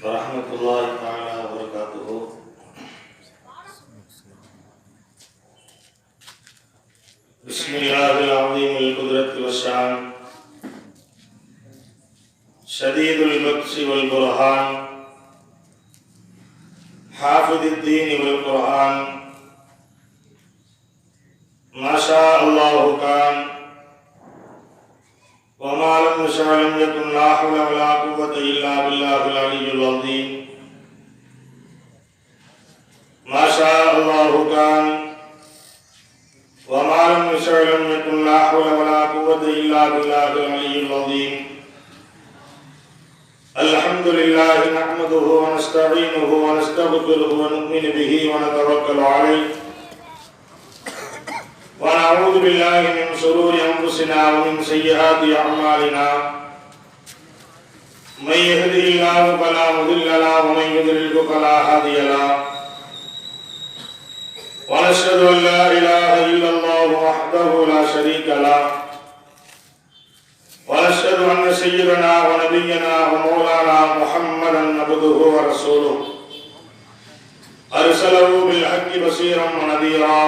வரஹ்மத்துல்லாஹி தஆலா வபரகாத்துஹு. பிஸ்மில்லாஹில் அஸீமில் குத்ரத்தி வஷ்ஷான் ஷதீதுல் பத்ஷி வல் புர்ஹான் ஹாஃபிதுத் தீன் வல் குர்ஆன் மாஷா அல்லாஹு கான் وما لم يشأ لم يكن لا حول ولا قوة إلا بالله العلي العظيم ما شاء الله كان وما لم يشأ لم يكن لا حول ولا قوة إلا بالله العلي العظيم الحمد لله نحمده ونستعينه ونستغفره ونؤمن به ونتوكل عليه ونعوذ بالله من شرور أنفسنا ومن سيئات أعمالنا من يهده الله فلا مضل له ومن يضلل فلا هادي له ونشهد أن لا إله إلا الله وحده لا شريك له ونشهد أن سيدنا ونبينا ومولانا محمدا عبده ورسوله أرسله بالحق بشيرا ونذيرا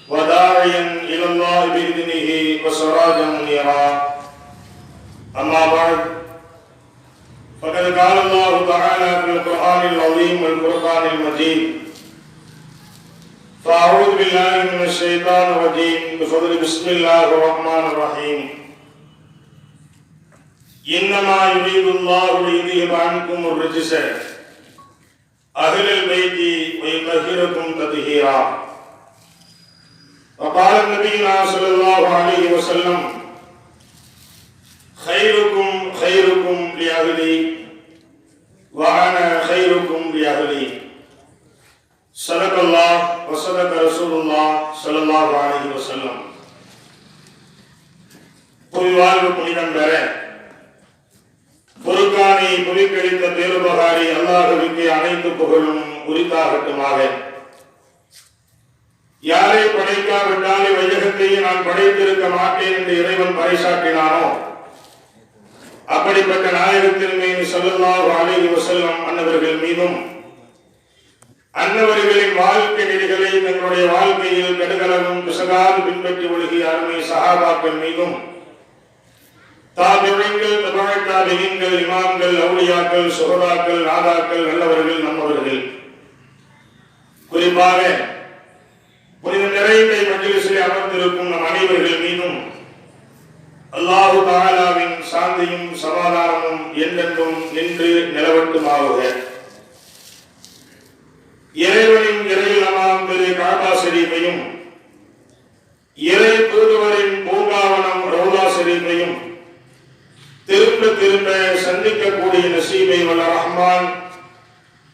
وداعيا إلى الله بإذنه وسراجا منيرا أما بعد فقد قال الله تعالى في القرآن العظيم والفرقان المجيد فأعوذ بالله من الشيطان الرجيم بفضل بسم الله الرحمن الرحيم إنما يريد الله ليذهب عنكم الرجس أهل البيت ويطهركم تطهيرا وقال النبي صلى الله عليه وسلم خيركم خيركم لأهلي وأنا خيركم لأهلي صدق الله وصدق رسول الله صلى الله عليه وسلم. புவிவாழ்வு புனிதம் பெற பொறுக்கானை புலிக்கழித்த பேருபகாரி அல்லாஹ்வுக்கு அனைத்து புகழும் உரித்தாகட்டுமாக. யாரை படைக்காவிட்டாலே வையகத்தையே நான் படைத்திருக்க மாட்டேன் என்று இறைவன் பறைசாற்றினானோ அப்படிப்பட்ட நாயகத்தின் மீது ஸல்லல்லாஹு அலைஹி வஸல்லம் அன்னவர்கள் மீதும் அன்னவர்களின் வாழ்க்கை நெறிகளை தங்களுடைய வாழ்க்கையில் கடுகளவும் பிசகாது பின்பற்றி ஒழுகிய அருமை சஹாபாக்கள் மீதும் தாபிஈன்கள் தபஅத் தாபிஈன்கள் இமாம்கள் அவுலியாக்கள் சுஹதாக்கள் நாதாக்கள் நல்லவர்கள் நம்மவர்கள் குறிப்பாக புனித நிறைந்த மஜ்லிஸில் அமர்ந்திருக்கும் நம் அனைவர்கள் மீதும் அல்லாஹு தஆலாவின் சாந்தியும் சமாதானமும் என்றென்றும் நின்று நிலவட்டுமாகுக. இறைவனின் இறையிலமாம் திரு கஅபா ஷரீஃபையும் இறை தூதுவரின் பூங்காவனம் ரௌலா ஷரீஃபையும் திரும்ப திரும்ப சந்திக்கக்கூடிய நசீபை வல்ல ரஹ்மான்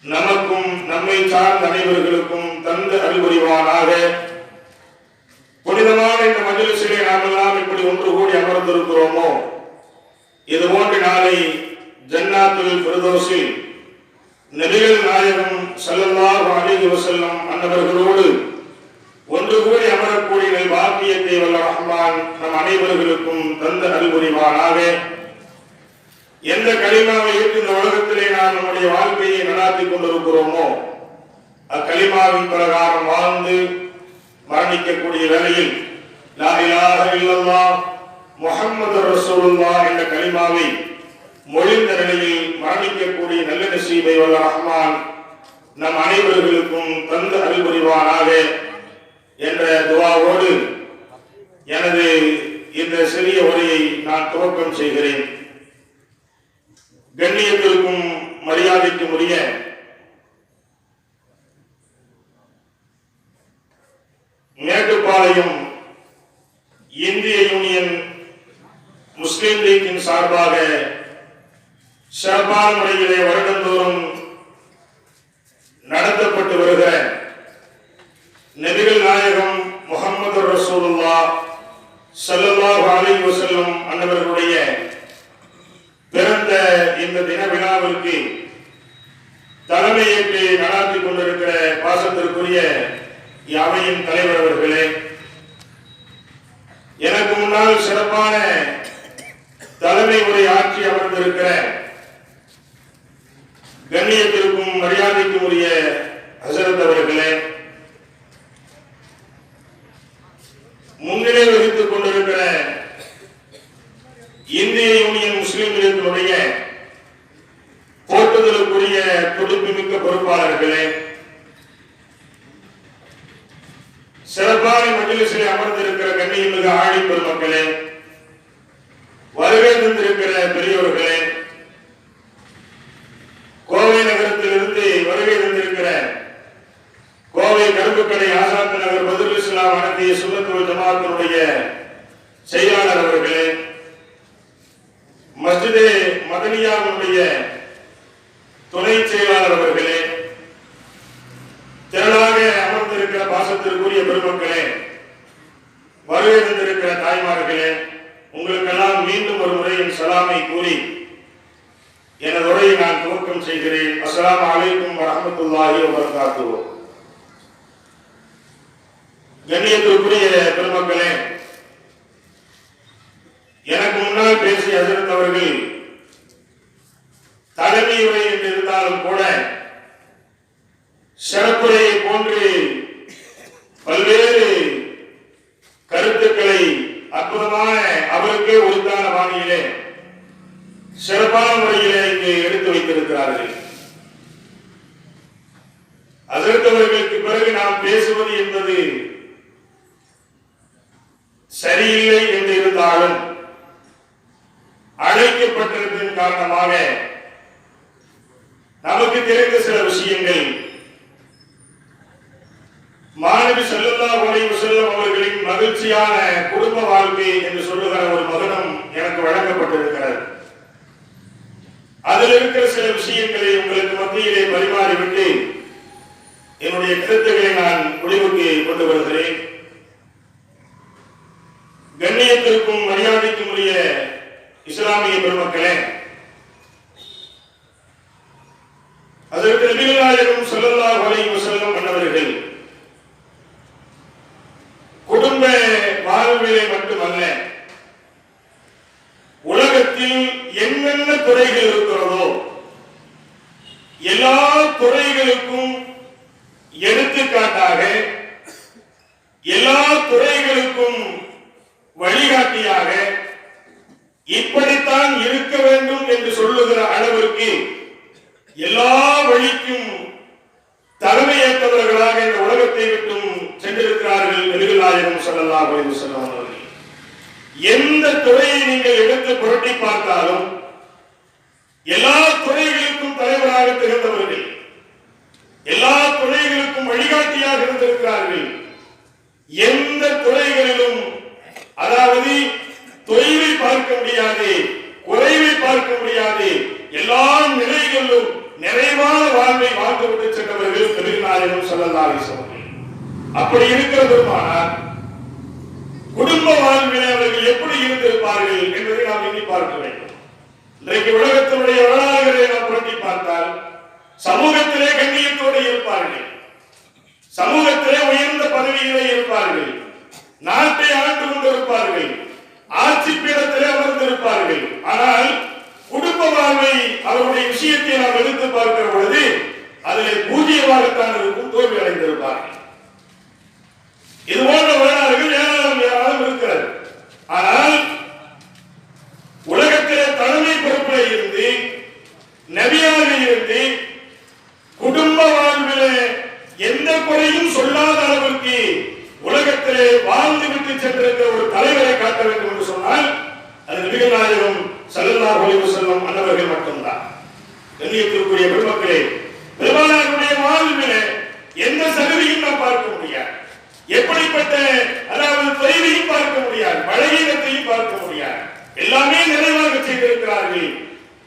நமக்கும் நம்மை சார்ந்த அனைவர்களுக்கும் தந்து அருள்புரிவானாக. புனிதமான இந்த மஜ்லிஸிலே நாம் எல்லாம் இப்படி ஒன்று கூடி அமர்ந்திருக்கிறோமோ இது போன்ற நாளை ஜன்னாத்துல் ஃபிர்தௌஸில் நபிகள் நாயகம் ஸல்லல்லாஹு அலைஹி வஸல்லம் அன்னவர்களோடு ஒன்று கூடி அமரக்கூடிய பாக்கியத்தை வல்ல ரஹ்மான் நம் அனைவர்களுக்கும் தந்து அருள்புரிவானாக. எந்த கலிமாவை ஏற்று இந்த உலகத்திலே நாம் நம்முடைய வாழ்க்கையை நடாத்திக் கொண்டிருக்கிறோமோ அக்கலிமாவின் பிரகாரம் வாழ்ந்து மரணிக்கக்கூடிய வேளையில் லா இலாஹ இல்லல்லாஹ் முஹம்மது ரசூலுல்லாஹ் என்ற கலிமாவை மொழிந்த நிலையில் மரணிக்கக்கூடிய நல்ல நசீபை வல்ல ரஹ்மான் நம் அனைவர்களுக்கும் தந்து அருள்புரிவானாக என்ற துஆவோடு எனது இந்த சிறிய உரையை நான் துவக்கம் செய்கிறேன். கண்ணியத்திற்கும் மரியாதைக்கும் உரிய மேட்டுப்பாளையம் இந்திய யூனியன் முஸ்லிம் லீக்கின் சார்பாக சிறப்பான முறையிலே வருடந்தோறும் நடத்தப்பட்டு வருகிற நபிகள் நாயகம் முஹம்மது ரசூலுல்லாஹ் ஸல்லல்லாஹு அலைஹி வஸல்லம் அன்னவர்களுடைய பிறந்த இந்த தின விழாவிற்கு தலைமையேற்று நடாத்திக் கொண்டிருக்கிற பாசத்திற்குரிய அவையின் தலைவர் அவர்களே, எனக்கு முன்னால் சிறப்பான தலைமை உரை ஆற்றி அமர்ந்திருக்கிற கண்ணியத்திற்கும் மரியாதைக்கும் உரிய ஹசரத் அவர்களே, முன்னிலை வகித்துக் கொண்டிருக்கிற இந்திய யூனியன் முஸ்லிம் லீக்கினுடைய போட்டுதலுக்குரிய துடிப்புமிக்க பொறுப்பாளர்களே, சிறப்பான மஜ்லிஸில் அமர்ந்திருக்கிற கண்ணியமிகு ஆழிப் பெருமக்களே, வருகை தந்திருக்கிற பெரியோர்களே, கோவை நகரத்திலிருந்து வருகை தந்திருக்கிற கோவை கரும்புக்கடை ஆசாத் நகர் பதுல் இஸ்லாம் அனைத்திய சுன்னத்துல் ஜமாஅத்தினுடைய செயலாளர் அவர்களே, மஸ்ஜிதே மதனியாவுடைய துணை செயலாளர் அவர்களே, திரளாக அமர்ந்திருக்கிற பாசத்திற்குரிய பெருமக்களே, வருகை தந்திருக்கிற தாய்மார்களே, உங்களுக்கெல்லாம் மீண்டும் ஒரு முறை என் சலாமை கூறி எனது உரையை நான் துவக்கம் செய்கிறேன். அஸ்ஸலாமு அலைக்கும் வரஹ்மத்துல்லாஹி வபரகாத்துஹு. கண்ணியத்திற்குரிய பெருமக்களே, எனக்கு முன்னால் பேசிய ஹஜரத் அவர்கள் தலைமை உரை என்று இருந்தாலும் கூட சிறப்புரையை போன்று பல்வேறு கருத்துக்களை அற்புதமான அவருக்கே உரித்தான பாணியிலே சிறப்பான முறையிலே இங்கு எடுத்து வைத்திருக்கிறார்கள். ஹஜரத் அவர்களுக்கு பிறகு நாம் பேசுவது என்பது சரியில்லை என்று இருந்தாலும் அழைக்கப்பட்டிருப்பதன் காரணமாக நமக்கு தெரிந்த சில விஷயங்கள் மாணவி ஸல்லல்லாஹு அலைஹி வஸல்லம் அவர்களின் மகிழ்ச்சியான குடும்ப வாழ்க்கை என்று சொல்லுகிற ஒரு மகனம் எனக்கு வழங்கப்பட்டிருக்கிறது. அதில் இருக்கிற சில விஷயங்களை உங்களுக்கு மத்தியிலே பரிமாறிவிட்டு என்னுடைய கருத்துக்களை நான் முடிவுக்கு கொண்டு வருகிறேன். கண்ணியத்திற்கும் மரியாதைக்கும் உரிய இஸ்லாமிய பெருமக்களே, அதற்கு நபிகள் நாயகம் ஸல்லல்லாஹு அலைஹி வஸல்லம் அன்னவர்கள் குடும்ப வாழ்விலே மட்டுமல்ல, உலகத்தில் என்னென்ன துறைகள் இருக்கிறதோ எல்லா துறைகளுக்கும் எடுத்துக்காட்டாக, எல்லா துறைகளுக்கும் வழிகாட்டியாக, இப்படித்தான் இருக்க வேண்டும் என்று சொல்லுகிற அளவிற்கு எல்லா வழிக்கும் தலைமையேற்றவர்களாக இந்த உலகத்தை விட்டும் சென்றிருக்கிறார்கள் நபிகள் நாயகம் ஸல்லல்லாஹு அலைஹி வஸல்லம் அவர்கள். எந்த துறையை நீங்கள் எடுத்து புரட்டி பார்த்தாலும் எல்லா துறைகளுக்கும் தலைவராக திகழ்ந்தவர்கள், எல்லா துறைகளுக்கும் வழிகாட்டியாக இருந்திருக்கிறார்கள். எந்த துறைகளிலும் அதாவது தொய்வை பார்க்க முடியாது, குறைவை பார்க்க முடியாது, எல்லா நிலைகளிலும் நிறைவான வாழ்வை வாழ்ந்துவிட்டு சென்றவர்கள் நபிகள் நாயகம் ஸல்லல்லாஹு அலைஹி வஸல்லம். அப்படி இருக்கிறதுமானால் குடும்ப வாழ்விலே அவர்கள் எப்படி இருந்திருப்பார்கள் என்பதை நாம் எண்ணி பார்க்க வேண்டும். இன்றைக்கு உலகத்தினுடைய வரலாறுகளை நாம் புரட்டி பார்த்தால் சமூகத்திலே கண்ணியத்தோடு இருப்பார்கள், சமூகத்திலே உயர்ந்த பதவியிலே இருப்பார்கள், நாட்டை ஆண்டு கொண்டிருப்பார்கள், ஆட்சி பீடத்திலே அமர்ந்திருப்பார்கள். ஆனால் குடும்ப வாழ்வை அவருடைய விஷயத்தை நாம் எடுத்து பார்க்கிற பொழுது அதில் பூஜ்யமாகத்தான் இருக்கும், தோல்வி அடைந்திருப்பார்கள். இது போன்ற வரலாறுகள் ஏராளம் இருக்கிறது. ஆனால் உலகத்திலே தலைமை பொறுப்பில் இருந்து நபியாக இருந்து குடும்ப வாழ்விலே எந்த குறையும் சொல்லாத அளவிற்கு உலகத்திலே வாழ்ந்து விட்டு சென்றிருக்கிற ஒரு தலைவரை காட்ட வேண்டும் என்று சொன்னால் அது நபிகள் நாயகம் ஸல்லல்லாஹு அலைஹி வஸல்லம் அன்னவர்கள் மட்டும்தான். கண்ணியத்திற்குரிய பெருமக்களே, பெருமானாருடைய வாழ்விலே எந்த சலுகையும் நாம் பார்க்க முடியாது, எப்படிப்பட்ட அதாவது தொய்வையும் பார்க்க முடியாது, பலகீனத்தையும் பார்க்க முடியாது, எல்லாமே நிறைவாக செய்திருக்கிறார்கள்.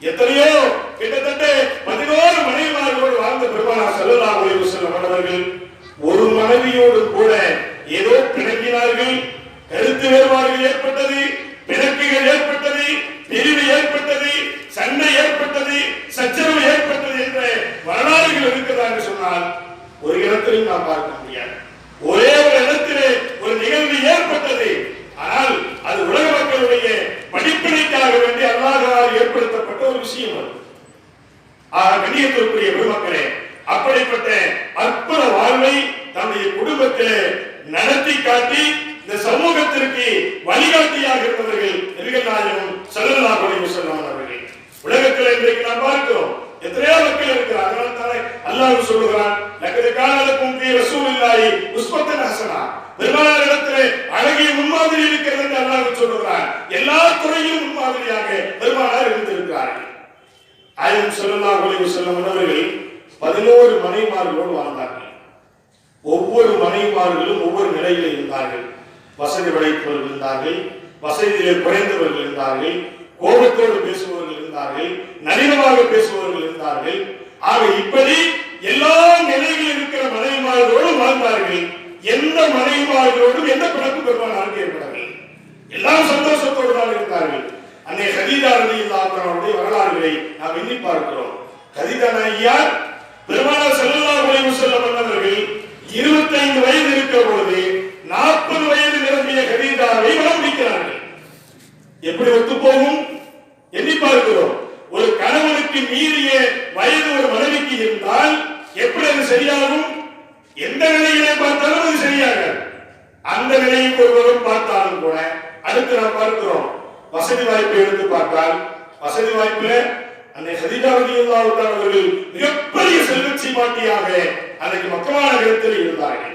எத்தனையோ கிட்டத்தட்ட 11 மனைவிமார்களோடு வாழ்ந்த பெருமானார் ஸல்லல்லாஹு அலைஹி வஸல்லம் அவர்கள் ஒரு மனைவியோடு கூட ஏதோ பிணங்கினார்கள், கருத்து வேறுபாடுகள் ஏற்பட்டது, பிணக்குகள் ஏற்பட்டது, பிரிவு ஏற்பட்டது, சண்டை ஏற்பட்டது, சச்சரவு ஏற்பட்டது என்ற வரலாறுகள் இருக்கிறதா என்று சொன்னால் ஒரு இடத்திலும் நாம் பார்க்க முடியாது. ஒரே ஒரு இடத்திலே ஒரு நிகழ்வு ஏற்பட்டது, ஆனால் அது உலக மக்களுடைய படிப்பினைக்காக வேண்டி அல்லாஹ்வால் ஏற்படுத்தப்பட்ட ஒரு விஷயம். அது கண்ணியத்திற்குரிய பெருமக்களே, அப்படிப்பட்ட அற்புத வாழ்வை தன்னுடைய குடும்பத்திலே நடத்தி காட்டி இந்த சமூகத்திற்கு வழிகாட்டியாக இருந்தவர்கள் நபிகள் நாயகம் ஸல்லல்லாஹு அலைஹி வஸல்லம் அவர்கள். உலகத்தில் இன்றைக்கு நாம் பார்க்கிறோம் எத்தனையோ மக்கள் இருக்கிறார். அதனால தானே அல்லாஹ் சொல்லுகிறான், லக்கத் கான லக்கும் ஃபீ ரசூலில்லாஹி உஸ்வத்துன் ஹஸனா, பெருமானாரிடத்திலே அழகிய முன்மாதிரி இருக்கிறது என்று அல்லாஹ் சொல்லுகிறான். எல்லா துறையிலும் முன்மாதிரியாக பெருமானார் இருந்திருக்கிறார்கள். நாயகம் ஸல்லல்லாஹு அலைஹி வஸல்லம் அவர்கள் 11 மனைவிமார்களோடு வாழ்ந்தார்கள். ஒவ்வொரு மனைவிமார்களும் ஒவ்வொரு நிலையில் இருந்தார்கள். வசதி படைத்தவர்கள் இருந்தார்கள், வசதியிலே குறைந்தவர்கள் இருந்தார்கள், கோபத்தோடு பேசுபவர்கள் இருந்தார்கள், நளினமாக பேசுபவர்கள் இருந்தார்கள். ஆக இப்படி எல்லா நிலையில் இருக்கிற மனைவிமார்களோடு வாழ்ந்தார்கள். எந்த மனைவிமார்களோடும் எந்த பிணக்கு பெருமானாருக்கு ஏற்படவில்லை. எல்லாம் சந்தோஷத்தோடு தான் இருந்தார்கள். அன்னை கதீஜா ரலியல்லாஹு அன்ஹா அவருடைய வரலாறுகளை நாம் எண்ணி பார்க்கிறோம். கதீஜா நாயகியார் பெருமானார் ஸல்லல்லாஹு அலைஹி வஸல்லம் அவர்கள் 25 வயது இருக்கிற பொழுது 40 வயது நிரம்பிய கதீஜாவை மணமுடிக்கிறார்கள். எப்படி ஒத்து போகும் எண்ணி பார்க்கிறோம். ஒரு கணவனுக்கு மீறிய வயது ஒரு மனைவிக்கு இருந்தால் எப்படி அது சரியாகும்? எந்த நிலையிலே பார்த்தாலும் அது சரியாக, அந்த நிலையை ஒருவரும் பார்த்தாலும் கூட அடுத்து நாம் பார்க்கிறோம். வசதி வாய்ப்பை எடுத்து பார்த்தால் வசதி வாய்ப்புல அன்னை கதீஜா ரலியல்லாஹு அன்ஹா அவர்கள் மிகப்பெரிய செல்வச்சி மாட்டியாக அன்னைக்கு மக்கா நகரத்தில் இருந்தார்கள்.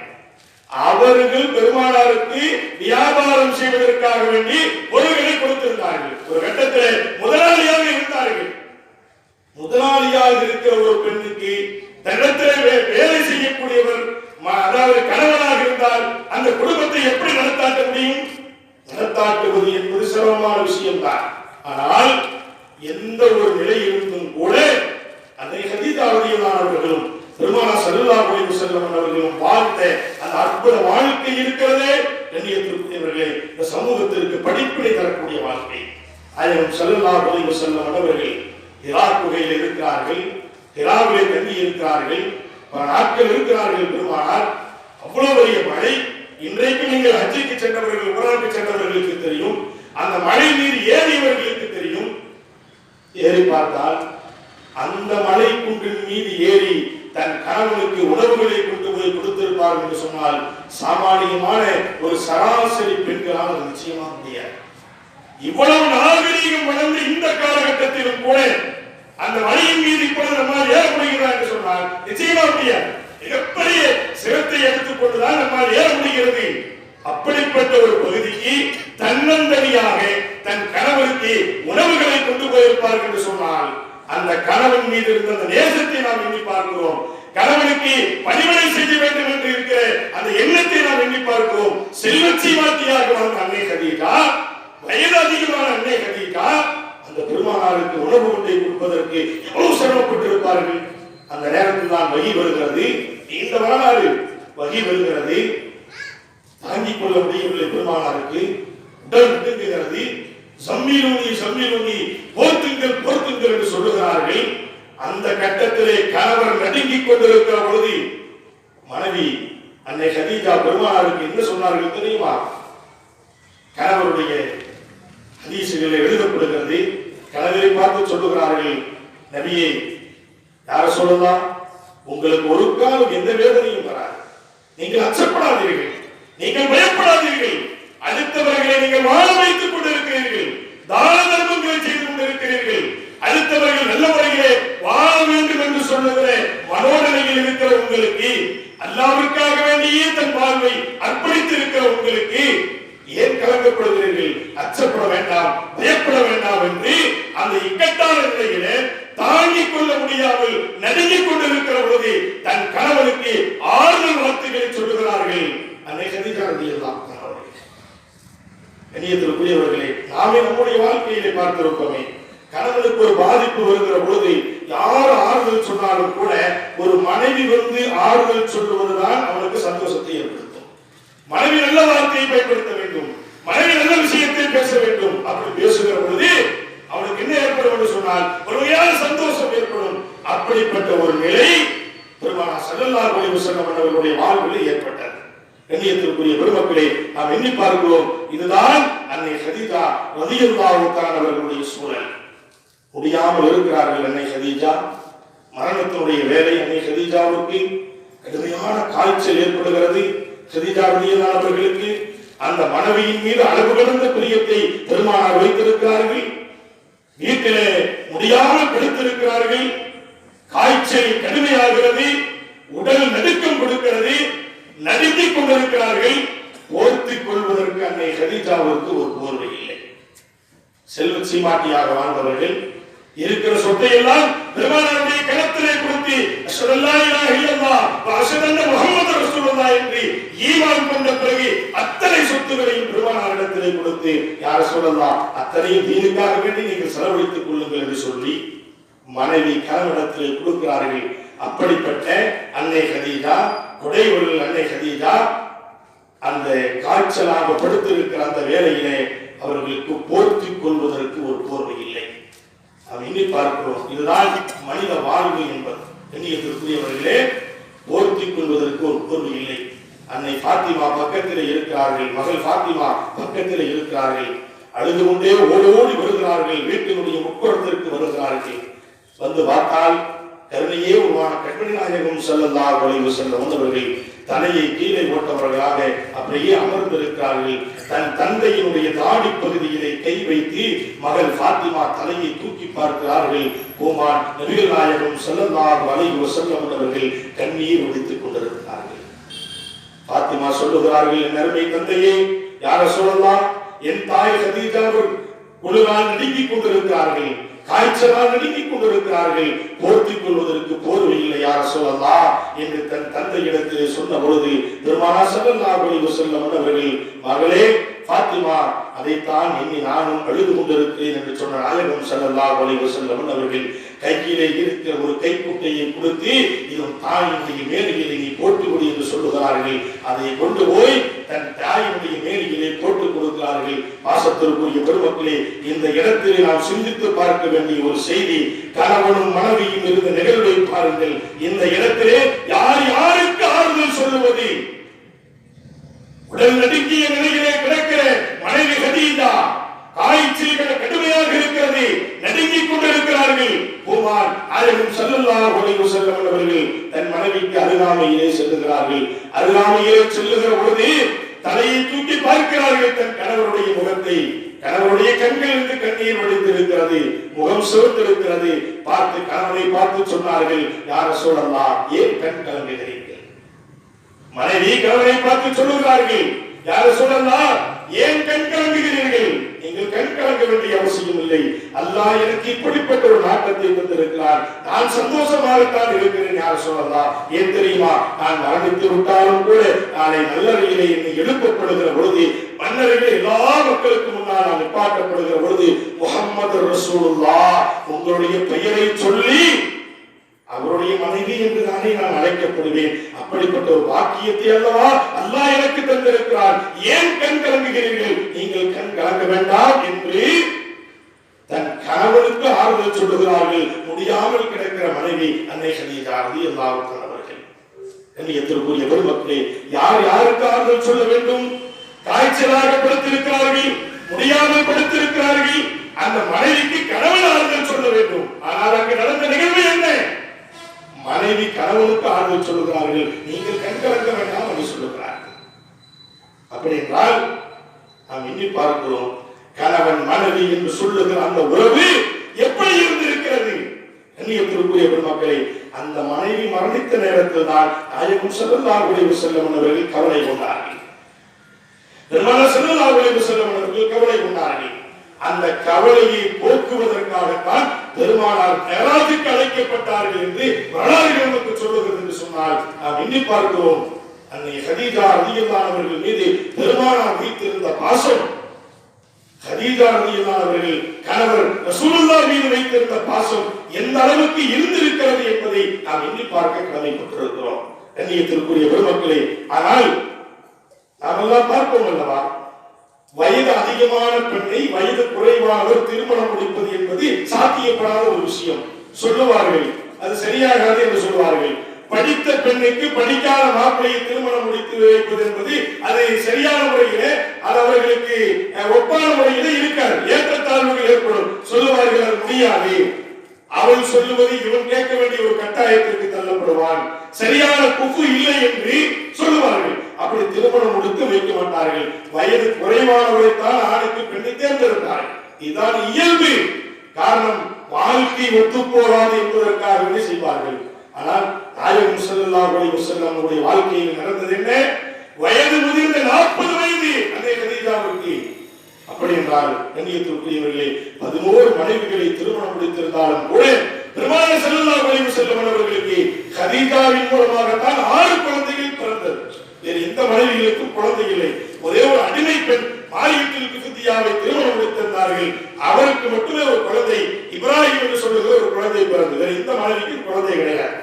அவர்கள் பெருமானாருக்கு வியாபாரம் செய்வதற்காக வேண்டி பொருள்களை கொடுத்திருந்தார்கள். ஒரு கட்டத்தில் முதலாளியாக இருந்தார்கள். முதலாளியாக இருக்கிற ஒரு பெண்ணுக்கு தன்னிடத்திலே வேலை செய்யக்கூடியவர், அதாவது கணவனாக இருந்தால் அந்த குடும்பத்தை எப்படி நடத்தாட்ட முடியும்? நடத்தாட்டுவது என்பது சிரமமான விஷயம்தான். ஆனால் எந்த ஒரு நிலை இருந்தும் கூட அன்னை கதீஜா ரலியல்லாஹு அன்ஹா அவர்களும் பெருமானார் ஸல்லல்லாஹு அலைஹி வஸல்லம் அவர்களும் வாழ்ந்த அந்த அற்புத வாழ்க்கை இருக்கிறதே கண்ணியத்திற்குரியவர்களே, இந்த சமூகத்திற்கு படிப்பினை தரக்கூடிய வாழ்க்கை. நாயகம் ஸல்லல்லாஹு அலைஹி வஸல்லம் அவர்கள் ஹிரா குகையில் இருக்கிறார்கள், ஹிராவிலே தங்கி இருக்கிறார்கள், பல நாட்கள் இருக்கிறார்கள். பெருமானார் அவ்வளவு பெரிய மழை. இன்றைக்கு நீங்கள் ஹஜ்ஜுக்கு சென்றவர்கள், உம்ராவுக்கு சென்றவர்களுக்கு தெரியும். அந்த மழை நீர் ஏறியவர்களுக்கு தெரியும். ஏறி பார்த்தால் அந்த மலை குன்றின் மீது ஏறி தன் கணவனுக்கு உணவுகளை கொண்டு போய் கொடுத்திருப்பார் என்று சொன்னால் சாமானியமான ஒரு சராசரி பெண்களால் அது நிச்சயமா முடியாது. இவ்வளவு நாகரீகம் வளர்ந்த இந்த காலகட்டத்திலும் கூட அந்த மலையின் மீது இப்பொழுது நம்மால் ஏற முடிகிறதா என்று சொன்னால் நிச்சயமா முடியாது. மிகப்பெரிய சிரத்தை எடுத்துக்கொண்டுதான் நம்மால் ஏற முடிகிறது. அப்படிப்பட்ட ஒரு பகுதிக்கு தன்னந்தனியாக தன் கணவனுக்கு உணவுகளை கொண்டு போயிருப்பார்கள் என்று சொன்னால் அந்த கணவன் மீது இருந்த அந்த நேசத்தை நாம் எண்ணி பார்க்கிறோம். கணவனுக்கு பணிவிடை செய்ய வேண்டும் என்று இருக்கிற அந்த எண்ணத்தை நாம் எண்ணி பார்க்கிறோம். செல்வச்சி மாத்தியாக வாழ்ந்த அன்னை கதீஜா, வயது அதிகமான அன்னை கதீஜா அந்த பெருமானாருக்கு உணவு கொண்டை கொடுப்பதற்கு எவ்வளவு சிரமப்பட்டிருப்பார்கள். அந்த நேரத்தில் தான் வகி வருகிறது. இந்த வரலாறு வகி வருகிறது. தாங்கிக் கொள்ள முடியவில்லை பெருமானாருக்கு. உடல் நடுங்குகிறது. சம்மீலூனி போர்த்துங்கள் போர்த்துங்கள் என்று சொல்லுகிறார்கள். அந்த கட்டத்திலே கணவர் நடுங்கிக் கொண்டிருக்கிற பொழுது மனைவி அன்னை கதீஜா பெருமானாருக்கு என்ன சொன்னார்கள் தெரியுமா? கணவருடைய ஹதீஸிலே எழுதப்படுகிறது. கணவரை பார்த்து சொல்லுகிறார்கள், நபியே, யார சொல்லலாம், உங்களுக்கு ஒரு காலம் எந்த வேதனையும் வராது. நீங்கள் அச்சப்படாதீர்கள், நீங்கள் பயப்படாதீர்கள். அடுத்தவர்களை நீங்கள் வாழ வைத்துக் கொண்டிருக்கிறீர்கள், தான தர்மங்களை செய்து கொண்டிருக்கிறீர்கள். அடுத்தவர்கள் நல்ல முறையிலே வாழ வேண்டும் என்று சொல்லுகிற மனோநிலையில் இருக்கிற உங்களுக்கு, அல்லாஹ்விற்காக வேண்டியே தன் வாழ்வை அர்ப்பணித்து இருக்கிற உங்களுக்கு ஏன் கலங்கப்படுகிறீர்கள்? அச்சப்பட வேண்டாம், பயப்பட வேண்டாம் என்று அந்த இக்கட்டான நிலையிலே தாங்கிக் கொள்ள முடியாமல் நடுங்கிக் கொண்டிருக்கிற பொழுது தன் கணவனுக்கு ஆறுதல் வார்த்தைகளை சொல்லுகிறார்கள். அன்னை கதீஜா ரலியல்லாஹு அன்ஹா அவர்கள். கண்ணியத்திற்குரியவர்களே, நாமே நம்முடைய வாழ்க்கையிலே பார்த்திருக்கோமே, கணவனுக்கு ஒரு பாதிப்பு வருகிற பொழுது யார் ஆறுதல் சொன்னாலும் கூட ஒரு மனைவி வந்து ஆறுதல் சொல்லுவதுதான் அவனுக்கு சந்தோஷத்தை ஏற்படுத்தும். மனைவி நல்ல வார்த்தையை பயன்படுத்த வேண்டும், மனைவி நல்ல விஷயத்தை பேச வேண்டும். அப்படி பேசுகிற பொழுது அவனுக்கு என்ன ஏற்படும் என்று சொன்னால் ஒரு வகையான சந்தோஷம் ஏற்படும். அப்படிப்பட்ட ஒரு நிலை பெருமானார் ஸல்லல்லாஹு அலைஹி வஸல்லம் அவர்களுடைய வாழ்வில் ஏற்பட்டது. கண்ணியத்திற்குரிய பெருமக்களே, நாம் எண்ணி பார்க்கிறோம், இதுதான் அன்னை கதீஜா ரலியல்லாஹு தஆலா அவர்களுடைய சூழல். முடியாமல் இருக்கிறார்கள் அன்னை கதீஜா. மரணத்தினுடைய வேலை அன்னை கதீஜாவுக்கு கடுமையான காய்ச்சல் ஏற்படுகிறது. கதீஜா ரலியல்லாஹு அவர்களுக்கு அந்த மனைவியின் மீது அளவு கடந்த பிரியத்தை பெருமானார் வைத்திருக்கிறார்கள். வீட்டிலே முடியாமல் படுத்திருக்கிறார்கள். காய்ச்சல் கடுமையாகிறது, உடல் நடுக்கம் கொடுக்கிறது, நடுங்கிக் கொண்டிருக்கிறார்கள். போர்த்திக் கொள்வதற்கு அன்னை கதீஜாவுக்கு ஒரு போர்வை இல்லை. செல்வ சீமாட்டியாக வாழ்ந்தவர்கள் இருக்கிற சொத்தை எல்லாம் பெருமானாருடைய கரத்திலே கொடுத்து அஷ்ஹது அல்லா இலாஹ இல்லல்லாஹ் வ அஷ்ஹது அன்ன முஹம்மது ரசூலுல்லாஹ் என்று ஈமான் கொண்ட பிறகு அத்தனை சொத்துக்களையும் பெருமானாரிடத்திலே கொடுத்து யா ரசூலல்லாஹ் அத்தனையும் தீனுக்காக வேண்டி நீங்கள் செலவழித்துக் கொள்ளுங்கள் என்று சொல்லி மனைவி கணவனிடத்திலே கொடுக்கிறார்கள். அப்படிப்பட்ட அன்னை கதீஜா, கொடைவள்ளல் அன்னை கதீஜா அந்த காய்ச்சலாக படுத்திருக்கிற அந்த வேளையிலே அவர்களுக்கு போர்த்திக் கொள்வதற்கு ஒரு போர்வை இல்லை. நாம் இனி பார்க்கிறோம். இதுதான் மனித வாழ்வு என்பது. எண்ணியத்திற்குரியவர்களே, போர்த்திக் கொள்வதற்கு ஒரு போர்வை இல்லை. அன்னை பாத்திமா பக்கத்தில் இருக்கிறார்கள், மகள் பாத்திமா பக்கத்தில் இருக்கிறார்கள். அழுது கொண்டே ஓடி வருகிறார்கள். வீட்டினுடைய முப்புறத்திற்கு வருகிறார்கள். வந்து பார்த்தால் கருணையே உருவான கண்மணி நாயகம் ஸல்லல்லாஹு அலைஹி வஸல்லம் வந்தவர்கள் தலையை கீழே போட்டவர்களாக அப்படியே அமர்ந்திருக்கிறார்கள். தன் தந்தையினுடைய தாடி பகுதியிலே கை வைத்து மகள் பாத்திமா தலையை தூக்கி பார்க்கிறார்கள். கோமான் நபிகள் நாயகம் ஸல்லல்லாஹு அலைஹி வஸல்லம் அவர்கள் கண்ணீர் வடித்துக் கொண்டிருக்கிறார்கள். பாத்திமா சொல்லுகிறார்கள், என் அருமை தந்தையே, யா ரசூலல்லாஹ், என் தாய் கதீஜா குளிரால் நடுங்கிக் கொண்டிருக்கிறார்கள், காய்ச்சலால் நடுங்கிக் கொண்டிருக்கிறார்கள், போர்த்திக் கொள்வதற்கு போர்வை இல்லை யா ரசூலல்லாஹ் என்று தன் தந்தையிடத்திலே சொன்ன பொழுது பெருமானார் ஸல்லல்லாஹு அலைஹி வஸல்லம் அவர்கள், மகளே பாத்திமா, அதைத்தான் எண்ணி நானும் அழுது கொண்டிருக்கிறேன் என்று சொன்ன நாயகம் ஸல்லல்லாஹு அலைஹி வஸல்லம் அவர்கள் கையிலே இருக்கிற ஒரு கைக்குட்டையை கொடுத்து இதன் தாயினுடைய மேலையிலே நீ போட்டுக்கொடு என்று சொல்லுகிறார்கள். அதை கொண்டு போய் தன் தாயினுடைய மேலையிலே போட்டுக் கொடுக்கிறார்கள். பாசத்திற்குரிய பெருமக்களே, இந்த இடத்திலே நாம் சிந்தித்து பார்க்க வேண்டிய ஒரு செய்தி, கணவனும் மனைவியும் இருந்த நிகழ்வை பாருங்கள். இந்த இடத்திலே யார் யாருக்கு ஆறுதல் சொல்லுவது? உடல் நடுங்கிய நிலையிலே கிடக்கிற மனைவி கதீஜா, காய்ச்சல் கடுமையாக இருக்கிறது, நடுங்கிக் கொண்டிருக்கிறார்கள். கோமான் நாயகம் ஸல்லல்லாஹு அலைஹி வஸல்லம் அவர்கள் தன் மனைவிக்கு அருகாமையிலே செல்லுகிறார்கள். அருகாமையிலே செல்லுகிற பொழுது தலையை தூக்கி பார்க்கிறார்கள் தன் கணவருடைய முகத்தை. கணவருடைய கண்களிலிருந்து கண்ணீர் வடிந்திருக்கிறது, முகம் சிவந்திருக்கிறது. பார்த்து கணவனை பார்த்து சொன்னார்கள், யா ரசூலல்லாஹ், ஏன் கண் கலங்குகிறீர்கள்? மனைவி கணவனை பார்த்து சொல்லுகிறார்கள், யா ரசூலல்லாஹ், ஏன் கண் கலங்குகிறீர்கள்? நீங்கள் கண் கலங்க வேண்டிய அவசியம் இல்லை. அல்லாஹ் எனக்கு இப்படிப்பட்ட ஒரு நாட்டத்தை தந்திருக்கிறார், நான் சந்தோஷமாகத்தான் இருக்கிறேன். யா ரசூலல்லாஹ், ஏன் தெரியுமா? நான் மரணித்து விட்டாலும் கூட நாளை நல்லறையிலே என்னை எழுப்பப்படுகிற பொழுது, மன்னரையிலே எல்லா மக்களுக்கு முன்னால் நான் நிப்பாட்டப்படுகிற பொழுது, முஹம்மது ரசூலுல்லாஹ் உங்களுடைய பெயரை சொல்லி அவருடைய மனைவி என்று தானே நான் அழைக்கப்படுவேன். அப்படிப்பட்ட ஒரு பாக்கியத்தை அல்லவா அல்லாஹ் எனக்கு தந்திருக்கிறார். ஏன் கண் கலங்குகிறீர்கள்? நீங்கள் கண் கலங்க வேண்டாம் என்று தன் கணவனுக்கு ஆறுதல் சொல்லுகிறார்கள். முடியாமல் கிடக்கிற மனைவி அன்னை கதீஜா ரலியல்லாஹு அன்ஹா அவர்கள். கண்ணியத்திற்குரிய பெருமக்களே, யார் யாருக்கு ஆறுதல் சொல்ல வேண்டும்? காய்ச்சலாக படுத்திருக்கிறார்கள், முடியாமல் படுத்திருக்கிறார்கள். அந்த மனைவிக்கு கணவன் ஆறுதல் சொல்ல வேண்டும். ஆனால் அங்கு நடந்த நிகழ்வு என்ன? மனைவி கணவனுக்கு ஆறுதல் சொல்லுகிறார்கள், நீங்கள் கண் கலங்க வேண்டாம் என்று சொல்லுகிறார்கள். அப்படி என்றால் நாம் எண்ணி பார்க்கிறோம், கணவன் மனைவி என்று சொல்லுகிற அந்த உறவு எப்படி இருந்திருக்கிறது? கண்ணியத்திற்குரிய பெருமக்களே, அந்த மனைவி மரணித்த நேரத்தில் தான் நாயகம் ஸல்லல்லாஹு அலைஹி வஸல்லம் அவர்கள் கவலை கொண்டார்கள். பெருமானார் ஸல்லல்லாஹு அலைஹி வஸல்லம் அவர்கள் கவலை கொண்டார்கள். அந்த கவலையை போக்குவதற்காகத்தான் பெருமானார் மேராஜுக்கு அழைக்கப்பட்டார்கள் என்று வரலாறு நமக்கு சொல்லுகிறது என்று சொன்னால் நாம் எண்ணி பார்க்கிறோம். அன்னை கதீஜா ரலியல்லாஹு அவர்கள் மீது பெருமானார் வைத்திருந்த பாசம், கதீஜா ரலியல்லாஹு அவர்கள் கணவர் ரசூலுல்லாஹ் மீது வைத்திருந்த பாசம் எந்த அளவுக்கு இருந்திருக்கிறது என்பதை நாம் எண்ணி பார்க்க கடமைப்பட்டிருக்கிறோம். கண்ணியத்திற்குரிய பெருமக்களே, ஆனால் நாம் எல்லாம் பார்ப்போம் அல்லவா, வயது அதிகமான பெண்ணை வயது குறைவானவர் திருமணம் முடிப்பது என்பது சாத்தியப்படாத ஒரு விஷயம். சொல்லுவார்கள், அது சரியாகாது என்று சொல்வார்கள். படித்த பெண்ணுக்கு படிக்காத மாப்பிளையை திருமணம் முடித்து வைப்பது என்பது அது சரியான முறையிலே, அது அவர்களுக்கு ஒப்பான முறையிலே இருக்காது, ஏற்றத்தாழ்வுகள் ஏற்படும். சொல்லுவார்கள், அது முடியாது. அவள் சொல்லுவது இவன் கேட்க வேண்டிய ஒரு கட்டாயத்திற்கு தள்ளப்படுவான், சரியான குஃபு இல்லை என்று சொல்லுவார்கள். அப்படி திருமணம் முடித்து வைக்க மாட்டார்கள். வயது குறைவானவரைத்தான் ஆணுக்கு பெண்ணை தேர்ந்தெடுப்பார்கள். இதுதான் இயல்பு. காரணம், வாழ்க்கை ஒத்து போகாது என்பதற்காகவே செய்வார்கள். ஆனால் நாயகம் ஸல்லல்லாஹு அலைஹி வஸல்லம் அவருடைய வாழ்க்கையில் நடந்தது என்ன? வயது முதிர்ந்த 40 வயது அன்னை கதீஜாவுக்கு. அப்படி என்றால் கண்ணியத்திற்குரியவர்களே, 11 மனைவிகளை திருமணம் முடித்திருந்தாலும் கூட பெருமானார் ஸல்லல்லாஹு அலைஹி வஸல்லம் அவர்களுக்கு கதீஜாவின் மூலமாகத்தான் 6 குழந்தைகள் பிறந்தது. வேறு எந்த மனைவிகளுக்கும் குழந்தை இல்லை. ஒரே ஒரு அடிமை பெண் மாரியத்துல் கிஃப்தியாவை திருமணம் முடித்திருந்தார்கள். அவருக்கு மட்டுமே ஒரு குழந்தை, இப்ராஹிம் என்று சொல்லுகிற ஒரு குழந்தை பிறந்தது. வேறு எந்த மனைவிக்கும் குழந்தை கிடையாது.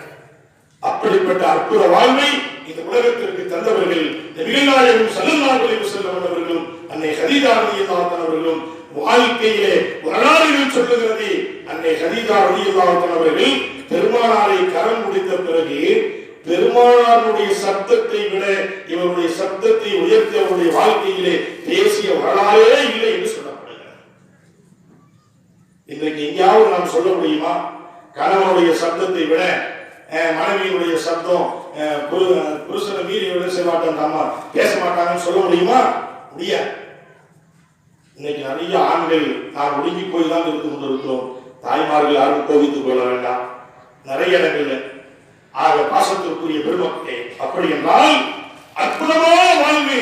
அப்படிப்பட்ட அற்புத வாழ்வை இந்த உலகத்திற்கு தந்தவர்கள் நபிகள் நாயகம் ஸல்லல்லாஹு அலைஹி வஸல்லம் அவர்களும் அன்னை கதீஜா ரலியல்லாஹு அன்ஹா அவர்களும். வாழ்க்கையிலே வரலாறுகள் சொல்லுகிறது, அன்னை கதீஜா ரலியல்லாஹு அன்ஹா அவர்கள் பெருமானாரை கரம் முடித்த பிறகு பெருமானாருடைய சப்தத்தை விட இவருடைய சப்தத்தை உயர்த்தி அவருடைய வாழ்க்கையிலே பேசிய வரலாறே இல்லை என்று சொல்லப்படுகிறது. இன்றைக்கு எங்கேயாவது நாம் சொல்ல முடியுமா? கணவனுடைய சப்தத்தை விட மனைவியினுடைய சப்தம் புருஷனை மீறி செய்ய மாட்டாங்க, அம்மா பேச மாட்டாங்கன்னு சொல்ல முடியுமா? முடியாது. இன்னைக்கு நிறைய ஆண்கள் நாம் ஒடுங்கி போய் தான் இருந்து கொண்டிருக்கிறோம். தாய்மார்கள் யாரும் கோவித்துக் கொள்ள வேண்டாம். நிறைய இடங்கள்ல ஆக பாசத்திற்குரிய பெருமக்களே, அப்படி என்றால் அற்புதமான வாழ்வை,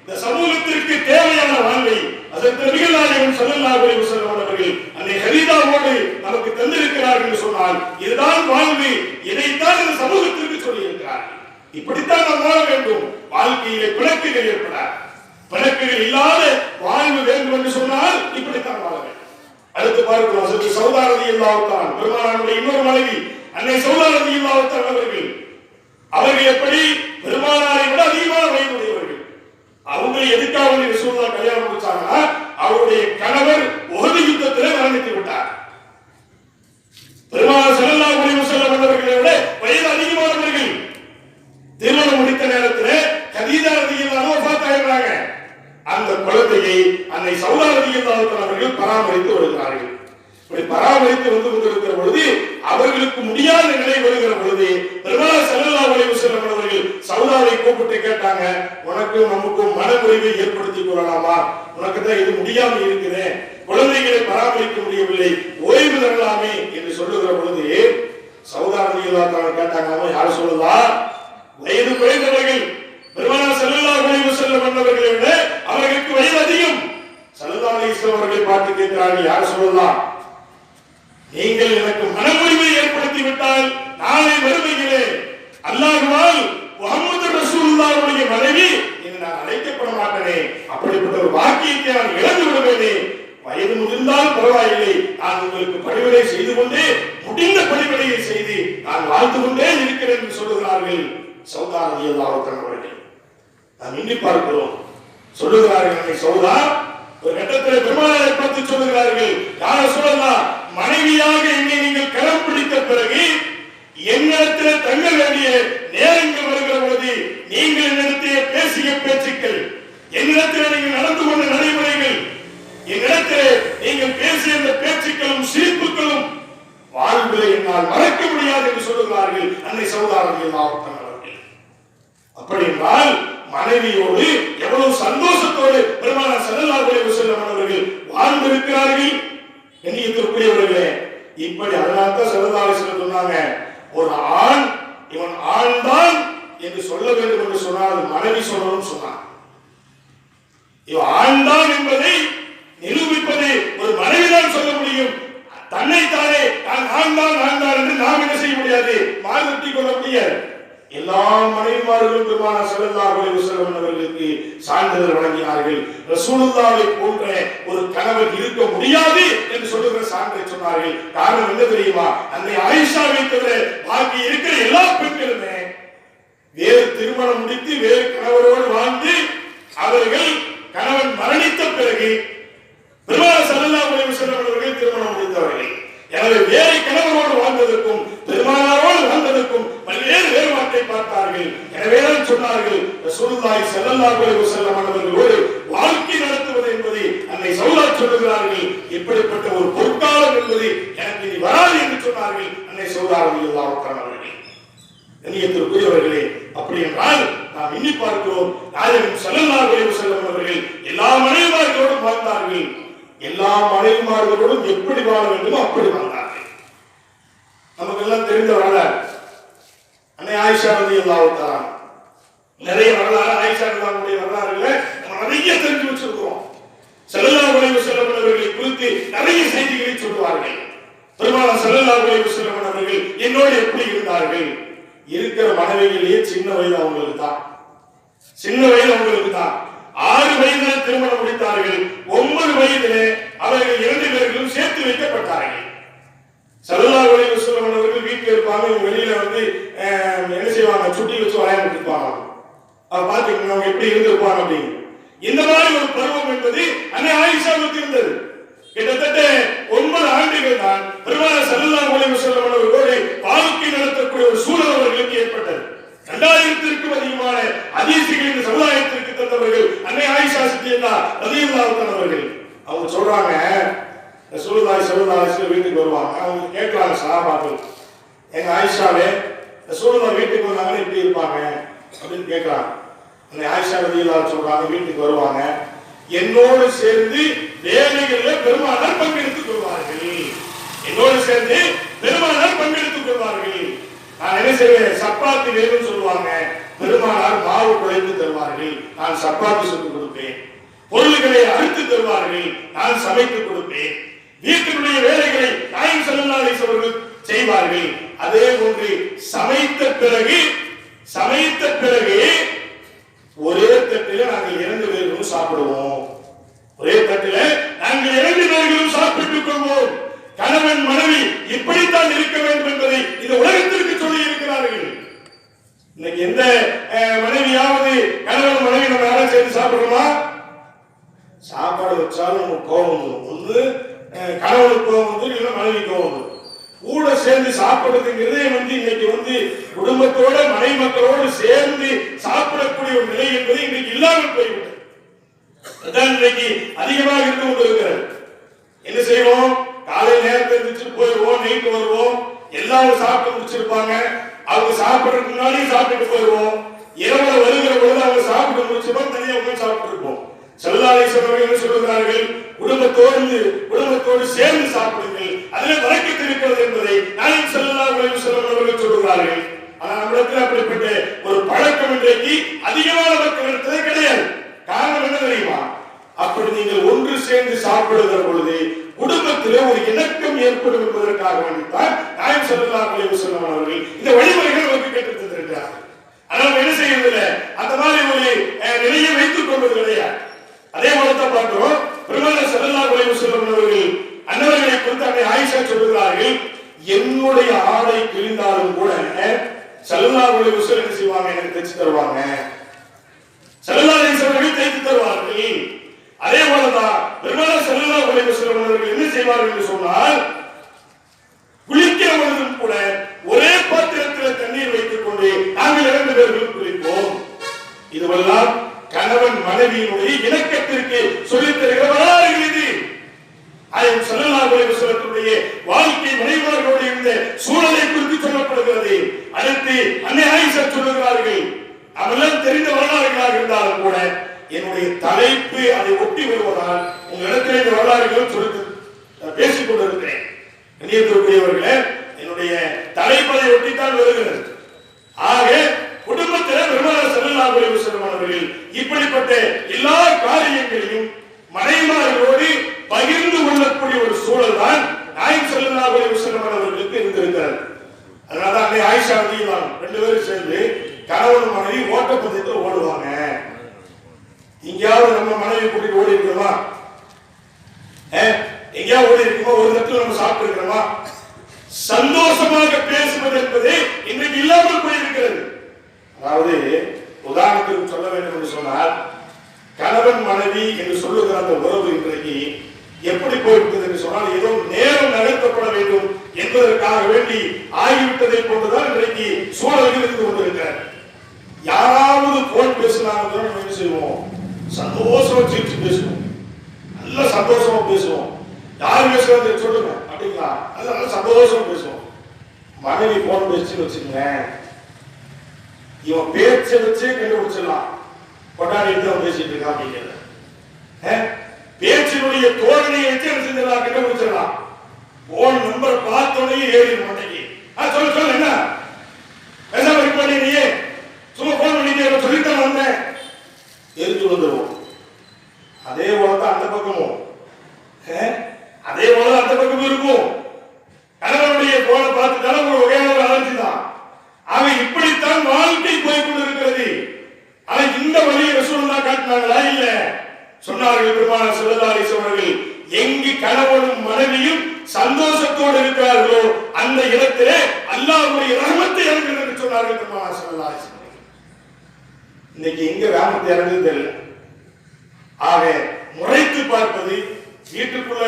இந்த சமூகத்திற்கு தேவையான வாழ்வை அதற்கு நபிகள் நாயகம் ஸல்லல்லாஹு அலைஹி வஸல்லம் அவர்கள் அன்னை கதீஜாவோடு நமக்கு தந்திருக்கிறார்கள் என்று சொன்னால் இதுதான் வாழ்வு. இதைத்தான் இந்த சமூகத்திற்கு சொல்லி இருக்கிறார்கள். இப்படித்தான் நாம் வாழ வேண்டும். வாழ்க்கையிலே பிணக்குகள் ஏற்படாது. பிணக்குகள் இல்லாத வாழ்வு வேண்டும் என்று சொன்னால் இப்படித்தான் வாழ வேண்டும். அடுத்து பார்க்கிறோம், சௌதா ரலியல்லாஹு அன்ஹா பெருமானாருடைய இன்னொரு மனைவி அன்னை சௌதா ரலியல்லாஹு அன்ஹா அவர்கள் எப்படி பெருமானாரை விட அதிகமான வயதுடையவர்கள். அவங்க எதுக்காக ரசூலுல்லாஹ் கல்யாணம் முடிச்சாங்கன்னா அவருடைய கணவர் உஹது யுத்தத்திலே மரணித்து விட்டார். பெருமானார் ஸல்லல்லாஹு அலைஹி வஸல்லம் அவர்களை விட வயது அதிகமானவர்கள். திருமணம் முடித்த நேரத்திலே கதீஜா ரலியல்லாஹு அன்ஹா வஃபாத் ஆயிடுறாங்க. அந்த குழந்தையை அன்னை சௌதா ரலியல்லாஹு அன்ஹா அவர்கள் பராமரித்து வருகிறார்கள். இப்படி பராமரித்து வந்து கொண்டிருக்கிற பொழுது அவர்களுக்கு முடியாத நிலை வருகிற பொழுது பெருமானார் ஸல்லல்லாஹு அலைஹி வஸல்லம் அவர்கள் சௌதாவை கூப்பிட்டு கேட்டாங்க, உனக்கும் நமக்கும் மனமுறிவை ஏற்படுத்திக் கொள்ளலாமா? உனக்கு தான் இது முடியாம இருக்குது, குழந்தைகளை பராமரிக்க முடியவில்லை, ஓய்வு தரலாமே என்று சொல்லுகிற பொழுது சௌதா ரலியல்லாஹு அன்ஹா கேட்டாங்க, யார் சொல்லுதா? வயது குறைந்தவர்கள். பெருமானார் ஸல்லல்லாஹு அலைஹி வஸல்லம் அவர்களை விட அவர்களுக்கு வயது அதிகம். ஸல்லல்லாஹு அலைஹி வஸல்லம் அவர்களை பார்த்து கேட்கிறார்கள், யார் சொல்லலாம்? நீங்கள் எனக்கு மனமுறிவை ஏற்படுத்தி விட்டால் நாளை மறுமையிலே அல்லாஹ்வால் முஹம்மது ரசூலுல்லாஹ்வுடைய மனைவி என்று நான் அழைக்கப்பட மாட்டேனே, அப்படிப்பட்ட ஒரு வாக்கியத்தை நான் இழந்து விடுவேனே. வயது முதிர்ந்தால் பரவாயில்லை, நான் உங்களுக்கு பணிவிடை செய்து கொண்டே முடிந்த பணிவிடையை செய்து நான் வாழ்ந்து கொண்டே இருக்கிறேன் என்று சொல்லுகிறார்கள் சௌதா ரலியல்லாஹு அன்ஹா அவர்கள். நாம் எண்ணி பார்க்கிறோம். சொல்லுகிறார்கள் அன்னை சௌதா ஒரு கட்டத்தில் பெருமானாரை பார்த்து சொல்லுகிறார்கள், யார் சொல்லலாம், மனைவியாக என்னை நீங்கள் கரம் பிடித்த பிறகு என்னிடத்தில் தங்க வேண்டிய நேரங்கள் வருகிற பொழுது நீங்கள் என்னிடத்தில் பேசிய பேச்சுக்கள், என்னிடத்தில் நீங்கள் நடந்து கொண்ட நடைமுறைகள், என்னிடத்தில் நீங்கள் பேசிய அந்த பேச்சுக்களும் சிரிப்புகளும் வாழ்விலே என்னால் மறக்க முடியாது என்று சொல்லுகிறார்கள் அன்னை சௌதா ரலியல்லாஹு அன்ஹா அவர்கள். அப்படி என்றால் மனைவியோடு எவ்வளவு சந்தோஷத்தோடு பெருமானார் ஸல்லல்லாஹு அலைஹி வஸல்லம் அவர்கள் வாழ்ந்திருக்கிறார்கள். கண்ணியத்திற்குரியவர்களே, இப்படி அதனால்தான் ஸல்லல்லாஹு அலைஹி வஸல்லம் சொன்னாங்க, ஒரு ஆண் இவன் ஆண்தான் என்று சொல்ல வேண்டும் என்று சொன்னால் மனைவி சொல்லணும்னு சொன்னாங்க. இவன் ஆண்தான் என்பதை நிரூபிப்பது ஒரு மனைவிதான் சொல்ல முடியும். தன்னைத்தானே நான் ஆண்தான் என்று நாம் என்ன செய்ய முடியாது, மாறுபட்டி கொள்ள முடியாது. எல்லா மனைவிமார்களும் பெருமானார் ஸல்லல்லாஹு அலைஹி வஸல்லம் அவர்களுக்கு சான்றிதழ் வழங்கினார்கள். ரசூலுல்லாஹ்வை போன்ற ஒரு கணவன் இருக்க முடியாது என்று சொல்லுகிற சான்றை சொன்னார்கள். காரணம் என்ன தெரியுமா? அன்னை ஆயிஷாவை தவிர பாக்கி இருக்கிற எல்லா பெண்களுமே வேறு திருமணம் முடித்து வேறு கணவரோடு வாழ்ந்து அவர்கள் கணவன் மரணித்த பிறகு பெருமானார் ஸல்லல்லாஹு அலைஹி வஸல்லம் அவர்கள் திருமணம் முடித்தவர்கள். எனவே வேறு கணவரோடு வாழ்ந்ததற்கும் பெருமானாரோடு வாழ்ந்ததற்கும் பல்வேறு வேறுபாட்டை பார்த்தார்கள். எனவேதான் சொன்னார்கள், ரசூலுல்லாஹி ஸல்லல்லாஹு அலைஹி வஸல்லம் அவர்களோடு வாழ்க்கை நடத்துவது என்பதை அன்னை சௌதா சொல்லுகிறார்கள், இப்படிப்பட்ட ஒரு பொற்காலம் என்பது எனக்கு இனி வராது என்று ரலியல்லாஹு தஆலா அவர்கள். கண்ணியத்திற்குரியவர்களே, அப்படி என்றால் நாம் எண்ணி பார்க்கிறோம், நாயகம் ஸல்லல்லாஹு அலைஹி வஸல்லம் அவர்கள் எல்லா மனைவிமார்களோடும் வாழ்ந்தார்கள். எல்லா மனைவிமார்களோடும் எப்படி வாழ வேண்டுமோ அப்படி வாழ்ந்தார்கள். நமக்கு எல்லாம் தெரிந்த வரலாறு அன்னை ஆயிஷா ரலியல்லாஹு தஆலா. நிறைய வரலாறு ஆயிஷா ரலியல்லாஹுடைய வரலாறுல நம்ம நிறைய தெரிஞ்சு வச்சிருக்கிறோம். ஸல்லல்லாஹு அலைஹி வஸல்லம் அவர்களை குறித்து நிறைய செய்திகளை சொல்வார்கள். பெருமானார் ஸல்லல்லாஹு அலைஹி வஸல்லம் அவர்கள் என்னோடு எப்படி இருந்தார்கள்? இருக்கிற மனைவிகளிலேயே சின்ன வயது அவங்களுக்கு தான். 6 வயதில் திருமணம் முடித்தார்கள். 9 வயதிலே அவர்கள் 2 பேர்களும் சேர்த்து வைக்கப்பட்டார்கள். ஸல்லல்லாஹு அலைஹி வஸல்லம் அவர்கள் வீட்டில் இருப்பாங்க, வெளியில வந்து என்ன செய்வாங்க, சுட்டி வச்சு விளையாண்டு இருப்பாங்க. அதை பார்த்துக்கணும் அவங்க எப்படி இருந்திருப்பாங்க அப்படின்னு. இந்த மாதிரி ஒரு பருவம் என்பது அன்னை ஆயிஷாவுக்கு இருந்தது. கிட்டத்தட்ட 9 ஆண்டுகள் தான் பெருமானார் ஸல்லல்லாஹு அலைஹி வஸல்லம் அவர்களோடு வாழ்க்கை நடத்தக்கூடிய ஒரு சூழல் அவர்களுக்கு ஏற்பட்டது. 2000க்கும் அதிகமான ஹதீஸ்களை இந்த சமுதாயத்திற்கு தந்தவர்கள் அன்னை ஆயிஷா சித்தியல்லா ரலியல்லாஹு தஆலா அவர்கள். அவங்க சொல்றாங்க, ரசூலுல்லாஹி ஸல்லல்லாஹு அலைஹி வஸல்லம் வீட்டுக்கு வருவாங்க. அவங்க கேட்கறாங்க சஹாபாக்கள், எங்க ஆயிஷாவே ரசூலுல்லாஹ் வீட்டுக்கு வந்தாங்கன்னா இப்படி இருப்பாங்க அப்படின்னு கேட்கறாங்க. அன்னை ஆயிஷா ரலியல்லாஹு சொல்றாங்க, வீட்டுக்கு வருவாங்க, என்னோடு சேர்ந்து வேலைகளில் பெருமானார் பங்கெடுத்துக் கொள்வார்கள். என்னோடு சேர்ந்து பெருமானார் பங்கெடுத்துக் கொள்வார்கள். நான் என்ன செய்வேன், சப்பாத்தி வேணும்னு சொல்லுவாங்க, பெருமானார் மாவு குழைத்து தருவார்கள், நான் சப்பாத்தி சுட்டு கொடுப்பேன். பொருள்களை அறுத்து தருவார்கள், நான் சமைத்து கொடுப்பேன். வீட்டினுடைய வேலைகளை நாயகம் ஸல்லல்லாஹு அலைஹி வஸல்லம் செய்வார்கள். அதே போன்று சமைத்த பிறகு ஒரே தட்டில நாங்கள் 2 பேர்களும் சாப்பிடுவோம். ஒரே தட்டில நாங்கள் 2 பேர்களும் சாப்பிட்டுக் கொள்வோம். கணவன் மனைவி இப்படித்தான் இருக்க வேண்டும் என்பதை இந்த உலகத்திற்கு சொல்லி இருக்கிறார்கள். இன்னைக்கு எந்த மனைவியாவது கணவன் மனைவி நம்ம யாரும் சேர்ந்து சாப்பிடுறோமா? சாப்பாடு வச்சாலும் நமக்கு கோபம் வந்துடும். ஒன்று கணவனுக்கு கோபம் வந்து, இல்லை மனைவி கோபம் வந்து. கூட சேர்ந்து சாப்பிடுறதுங்கிறதே வந்து இன்னைக்கு வந்து குடும்பத்தோட மனைவி மக்களோடு சேர்ந்து சாப்பிடக்கூடிய ஒரு நிலை என்பது இன்னைக்கு இல்லாமல் போய்விட்டது. அதான் இன்னைக்கு அதிகமாக இருந்து கொண்டிருக்கிறது. என்ன செய்வோம், காலை நேரத்தில் இருந்துச்சு போயிடுவோம், நைட்டு வருவோம், எல்லாரும் சாப்பிட்டு முடிச்சிருப்பாங்க. அவங்க சாப்பிடுறதுக்கு முன்னாடி சாப்பிட்டு போயிடுவோம். இரவுல வருகிற பொழுது அவங்க சாப்பிட்டு முடிச்சப்போ தனியாக உட்கார்ந்து சாப்பிட்டு இருப்போம். ஸல்லல்லாஹு அலைஹி வஸல்லம் என்ன சொல்கிறார்கள், குடும்பத்தோடு சேர்ந்து சாப்பிடுங்கள், அதிலே பரக்கத்து இருக்கிறது என்பதை நாயகம் ஸல்லல்லாஹு அலைஹி வஸல்லம் அவர்கள் சொல்கிறார்கள். ஆனால் நம்மிடத்தில் அப்படிப்பட்ட ஒரு பழக்கம் இன்றைக்கு அதிகமான மக்களிடத்தில் கிடையாது. காரணம் என்ன தெரியுமா? அப்படி நீங்கள் ஒன்று சேர்ந்து சாப்பிடுகிற பொழுது குடும்பத்திலே ஒரு இணக்கம் ஏற்படும் என்பதற்காக வேண்டித்தான் நாயகம் ஸல்லல்லாஹு அலைஹி வஸல்லம் அவர்கள் இந்த வழிமுறைகள் நமக்கு கேட்டுத் தந்திருக்கிறார்கள். ஆனால் என்ன செய்யறதில்லை, அந்த மாதிரி ஒரு நிலையை வைத்துக் கொள்வது கிடையாது. அதே போலத்தான் பார்க்கிறோம், பெருமானார் ஸல்லல்லாஹு அலைஹி வஸல்லம் அவர்கள் அன்னவர்களை குறித்து அன்னை ஆயிஷா சொல்கிறார்கள், என்னுடைய ஆடை கிழிந்தாலும் கூட ஸல்லல்லாஹு அலைஹி வஸல்லம் என்ன செய்வாங்க, எனக்கு தைச்சு தருவாங்க. ஸல்லல்லாஹு அலைஹி வஸல்லம் தைத்து தருவார்கள். அதே போலதான் பெருமானார் ஸல்லல்லாஹு அலைஹி வஸல்லம் அவர்கள் என்ன செய்வார்கள் என்று சொன்னால், குளிக்கிற பொழுதும் கூட ஒரே பாத்திரத்தில் தண்ணீர் வைத்துக் கொண்டு நாங்கள் 2 பேர்களும் குளிப்போம். இதுவெல்லாம் கணவன் மனைவியினுடைய இணக்கத்திற்கு சொல்லித் தருகிற வரலாறுகள் இது. நாயகம் ஸல்லல்லாஹு அலைஹி வஸல்லமுடைய வாழ்க்கை மனைவிமார்களோடு இருந்த சூழலை குறித்து சொல்லப்படுகிறது. அடுத்து அன்னை ஆயிஷா சொல்லுகிறார்கள், அவெல்லாம் தெரிந்த வரலாறுகளாக இருந்தாலும் கூட என்னுடைய தலைப்பு அதை ஒட்டி வருவதால் உங்களிடத்தில் இந்த வரலாறுகளும் சொல்லி பேசிக் கொண்டிருக்கிறேன். கண்ணியத்திற்குரியவர்களே, என்னுடைய தலைப்பதை ஒட்டித்தான் வருகிறது. ஆக குடும்பத்தில் பெருமானார் ஸல்லல்லாஹு அலைஹி வஸல்லம் அவர்கள் இப்படிப்பட்ட எல்லா காரியங்களையும் மனைவிமார்களோடு பகிர்ந்து கொள்ளக்கூடிய ஒரு சூழல் தான் நாயகம் ஸல்லல்லாஹு அலைஹி வஸல்லம் அவர்களுக்கு இருந்திருக்கிறது. அதனால அன்னை ஆயிஷா ரலியல்லாஹு 2 பேரும் சேர்ந்து கணவன் மனைவி ஓட்டப்பந்தயத்தில் ஓடுவாங்க. எங்கேயாவது நம்ம மனைவி கூட்டிட்டு ஓடி இருக்கிறோமா? எங்கேயாவது ஓடி இருக்குமா? ஒரு இடத்துல நம்ம சாப்பிட்டு இருக்கிறோமா? சந்தோஷமாக பேசுவது என்பது இன்றைக்கு இல்லாமல் போயிருக்கிறது. அதாவது உதாரணத்துக்கு சொல்ல வேண்டும் என்று சொன்னால், கணவன் மனைவி என்று சொல்லுகிற அந்த உறவு இன்றைக்கு எப்படி போய்விட்டது என்று சொன்னால், ஏதோ நேரம் நகர்த்தப்பட வேண்டும் என்பதற்காக வேண்டி ஆகிவிட்டதை போன்றுதான் இன்றைக்கு சூழல்கள் இருந்து கொண்டிருக்கிறார். யாராவது போன் பேசினாங்க நம்ம என்ன செய்வோம்? சந்தோஷமா சிரிச்சு பேசுவோம், நல்ல சந்தோஷமா பேசுவோம். யார் பேசுறது சொல்லுங்க அப்படிங்களா? நல்ல சந்தோஷமா பேசுவோம். மனைவி போன் பேச்சுன்னு வச்சுங்க, இவன் பேச்சை வச்சே கண்டுபிடிச்சிடலாம் கொண்டாடிட்டு அவன் பேசிட்டு இருக்கான் அப்படிங்கிறது. பேச்சினுடைய தோரணையை வச்சு என்ன செஞ்சிடலாம், கண்டுபிடிச்சிடலாம். போன் நம்பர் பார்த்தோடனே ஏறி மண்டைக்கு சொல்ல சொல்ல என்ன பேசாம இருக்க மாட்டேங்க, சும்மா போன் பண்ணிட்டு சொல்லித்தான் வந்தேன் எரிஞ்சு வந்துடுவோம். அதே போலதான் அந்த பக்கமும், அதே போல அந்த பக்கமும் இருக்கும். கணவனுடைய போனை பார்த்துட்டாலும் ஒரு வகையான ஒரு அலர்ஜி தான். அவன் இப்படித்தான் வாழ்க்கை போய் கொண்டிருக்கிறது. அவன் இந்த வழியை ரசூலுல்லாஹ் காட்டினாங்களா? இல்ல. சொன்னார்கள் பெருமானார் ஸல்லல்லாஹு அலைஹி வஸல்லம் அவர்கள், எங்கு கணவனும் மனைவியும் சந்தோஷத்தோடு இருக்கிறார்களோ அந்த இடத்திலே அல்லாஹ்வுடைய ரஹ்மத்தை இறங்குகிறது என்று சொன்னார்கள் பெருமானார் ஸல்லல்லாஹு அலைஹி வஸல்லம். இன்னைக்கு எங்க ரஹ்மத் இறங்குது இல்லை. ஆக முறைத்து பார்ப்பது வீட்டுக்குள்ள,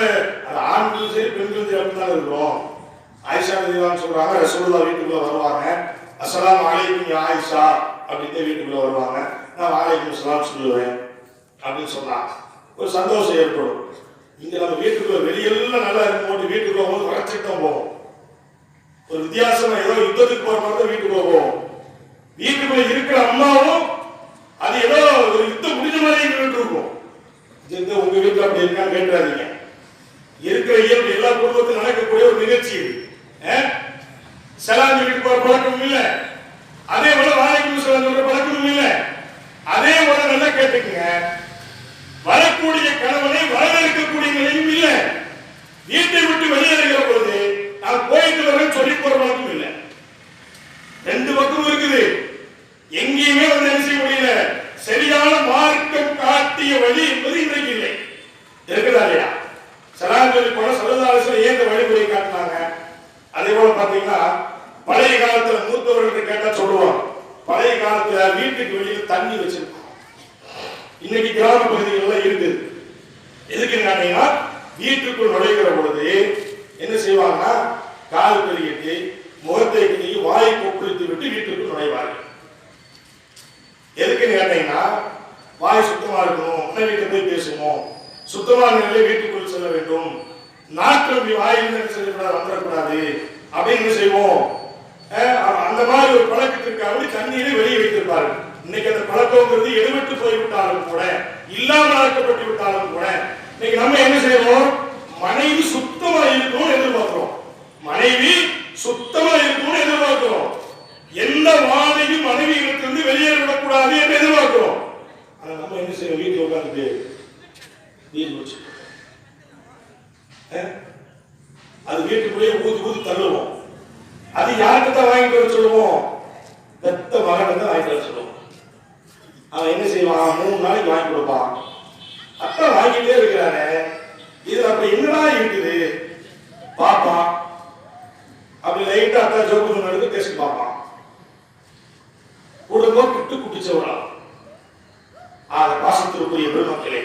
அது ஆண்களும் சரி பெண்களும் சரி அப்படிதான் இருக்கிறோம். ஆயிஷா ரலியல்லாஹு சொல்றாங்க, ரசூலுல்லாஹ் வீட்டுக்குள்ள வருவாங்க, அஸ்ஸலாமு அலைக்கும் யா ஆயிஷா அப்படின்னு வீட்டுக்குள்ள வருவாங்க, நான் வலைக்கும் ஸலாம் சொல்லுவேன் அப்படின்னு சொன்னா ஒரு சந்தோஷம் ஏற்படும். இங்க நம்ம வீட்டுக்குள்ள வெளியெல்லாம் நல்லா இருக்கும்போது வீட்டுக்குள்ள போது வரைச்சிட்டு தான் போவோம். ஒரு வித்தியாசமா ஏதோ யுத்தத்துக்கு போற மாதிரி தான் வீட்டுக்குள்ள போவோம். வீட்டுக்குள்ள இருக்கிற அம்மாவும் அது ஏதோ ஒரு யுத்தம் முடிஞ்ச மாதிரி இருக்கும். உங்க வீட்டுல அப்படி இருக்கா கேட்காதீங்க. இருக்கிற இயல்பு எல்லா குடும்பத்திலும் நடக்கக்கூடிய ஒரு நிகழ்ச்சி. சலாம் வீட்டுக்கு போற பழக்கமும் இல்ல, அதே போல வாழைக்கும் சலாம் சொல்ற பழக்கமும் இல்ல. அதே போல நல்லா கேட்டுக்குங்க, வரக்கூடிய கணவனை வரவேற்கக்கூடிய நிலையும் இல்ல. வீட்டை விட்டு வெளியேறுகிற பொழுது நான் போயிட்டு வரேன் சொல்லி போற பழக்கம் இல்ல. ரெண்டு பக்கம் இருக்குது. எங்கேயுமே வந்து என்ன செய்ய முடியல. சரியான மார்க்கம் காட்டிய வழி என்பது இன்றைக்கு இல்லை. இருக்குதா இல்லையா? சலாம் சொல்லி போன ஸல்லல்லாஹு அலைஹி வஸல்லம் ஏன் வழிமுறை காட்டினாங்க? அதே போல பாத்தீங்கன்னா பழைய காலத்துல மூத்தவர்கிட்ட கேட்டா சொல்லுவாங்க, பழைய காலத்துல வீட்டுக்கு வெளியில தண்ணி வச்சிருக்கோம். இன்னைக்கு கிராம பகுதிகள்ல இருக்குது. எதுக்குன்னு கேட்டீங்கன்னா வீட்டுக்குள் நுழைகிற பொழுது என்ன செய்வாங்கன்னா கால் கழுவிட்டு முகத்தை கழுவி வாயை கொப்பளித்து விட்டு வீட்டுக்குள் நுழைவார்கள். எதுக்குன்னு கேட்டீங்கன்னா வாய் சுத்தமா இருக்கணும், மனைவிட்ட போய் பேசணும், சுத்தமான நிலையில வீட்டுக்குள் செல்ல வேண்டும், நாட்கள் வாயில் செல்லக்கூடாது, வந்துடக்கூடாது அப்படின்னு செய்வோம். அந்த மாதிரி ஒரு பழக்கத்திற்காக தண்ணீரை வெளியே வைத்திருப்பார்கள். இன்னைக்கு அந்த பழக்கங்கிறது எடுபட்டு போய்விட்டாலும் கூட, இல்லாமல் ஆக்கப்பட்டு விட்டாலும் கூட, இன்னைக்கு நம்ம என்ன செய்யறோம், மனைவி சுத்தமா இருக்கணும்னு எதிர்பார்க்கிறோம். மனைவி சுத்தமா இருக்கணும்னு எதிர்பார்க்கிறோம். எந்த வாழையும் மனைவி இருந்து வெளியேற விடக்கூடாது என்று எதிர்பார்க்கிறோம். ஆனா நம்ம என்ன செய்யறோம், வீட்டில் உட்கார்ந்துட்டு நீர் வச்சு அது வீட்டுக்குள்ளேயே ஊதி ஊதி தள்ளுவோம். அது யாருக்கு தான் வாங்கிட்டு வர சொல்லுவோம், பெத்த மகன் தான் வாங்கிட்டு வர சொல்லுவோம். அவன் என்ன செய்வான், 3 நாளைக்கு வாங்கி கொடுப்பான். அத்தா வாங்கிட்டே இருக்கிறானே, இதுல அப்ப என்னடா இருக்குது பாப்பான். அப்படி லைட்டா அத்தா ஜோக்கு எடுத்து டெஸ்ட் பார்ப்பான். குடும்பம் விட்டு குட்டிச்சவரா. ஆக பாசத்திற்குரிய பெருமக்களே,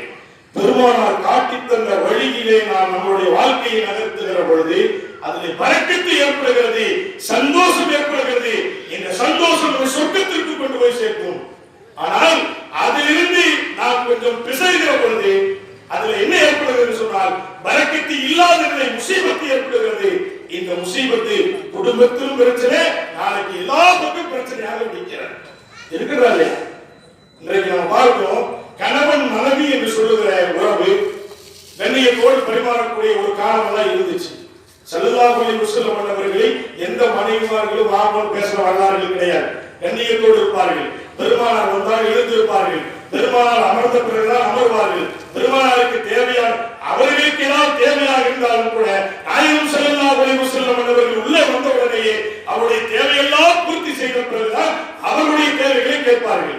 பெருமானார் காட்டி தந்த வழியிலே நாம் நம்முடைய வாழ்க்கையை நகர்த்துகிற பொழுது அதில் பரக்கத்து ஏற்படுகிறது, சந்தோஷம் ஏற்படுகிறது. இந்த சந்தோஷம் ஒரு சொர்க்கத்திற்கு கொண்டு போய் சேர்க்கும். ஆனால் அதிலிருந்து நாம் கொஞ்சம் பிசைகிற பொழுது அதுல என்ன ஏற்படுகிறது சொன்னால் பரக்கத்து இல்லாத நிலை, முசீபத்து ஏற்படுகிறது. இந்த முசீபத்து குடும்பத்திலும் பிரச்சனை, நாளைக்கு எல்லா பக்கம் பிரச்சனையாக இருக்கிறது. இருக்கிறதா இல்லையா? இன்றைக்கு நம்ம பார்க்கிறோம், கணவன் மனைவி என்று சொல்லுகிற உறவு கண்ணியத்தோடு பரிமாறக்கூடிய ஒரு காலம் எல்லாம் இருந்துச்சு. ஸல்லல்லாஹு அலைஹி வஸல்லம் அவர்களை எந்த மனைவிமார்களும் வாமன் பேசுற வரலாறுகள் கிடையாது. கண்ணியத்தோடு இருப்பார்கள். பெருமானார் வந்தால் எழுந்திருப்பார்கள். பெருமானார் அமர்ந்த பிறகுதான் அமர்வார்கள். பெருமானாருக்கு தேவையான, அவர்களுக்கு ஏதாவது தேவையாக இருந்தாலும் கூட நாயகம் ஸல்லல்லாஹு அலைஹி வஸல்லம் அவர்கள் உள்ளே வந்த உடனேயே அவருடைய தேவையெல்லாம் பூர்த்தி செய்த பிறகுதான் அவருடைய தேவைகளை கேட்பார்கள்.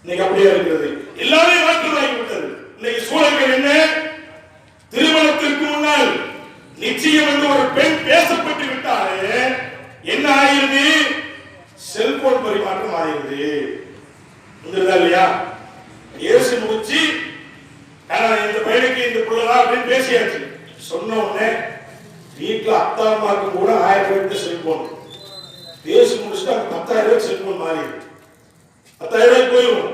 இன்னைக்கு அப்படியே இருக்கிறது. எல்லாமே மாற்றமாகிவிட்டது. இன்னைக்கு சூழல்கள் என்ன, திருமணத்திற்கு முன்னால் நிச்சயம் என்று ஒரு பெண் பேசப்பட்டு விட்டாலே என்ன ஆகிறது, செல்போன் பரிமாற்றம் ஆகிறது. இல்லையா? ஏசி முடிச்சு இந்த பையனுக்கு இந்த பிள்ளைதான் அப்படின்னு பேசியாச்சு. சொன்ன உடனே வீட்டுல அத்தா அம்மாவுக்கு கூட 1000 ரூபாய்க்கு செல்போன் பேசி முடிச்சுட்டு அங்க 10,000 ரூபாய்க்கு செல்போன் மாறி 10,000 ரூபாய்க்கு போயிடும்.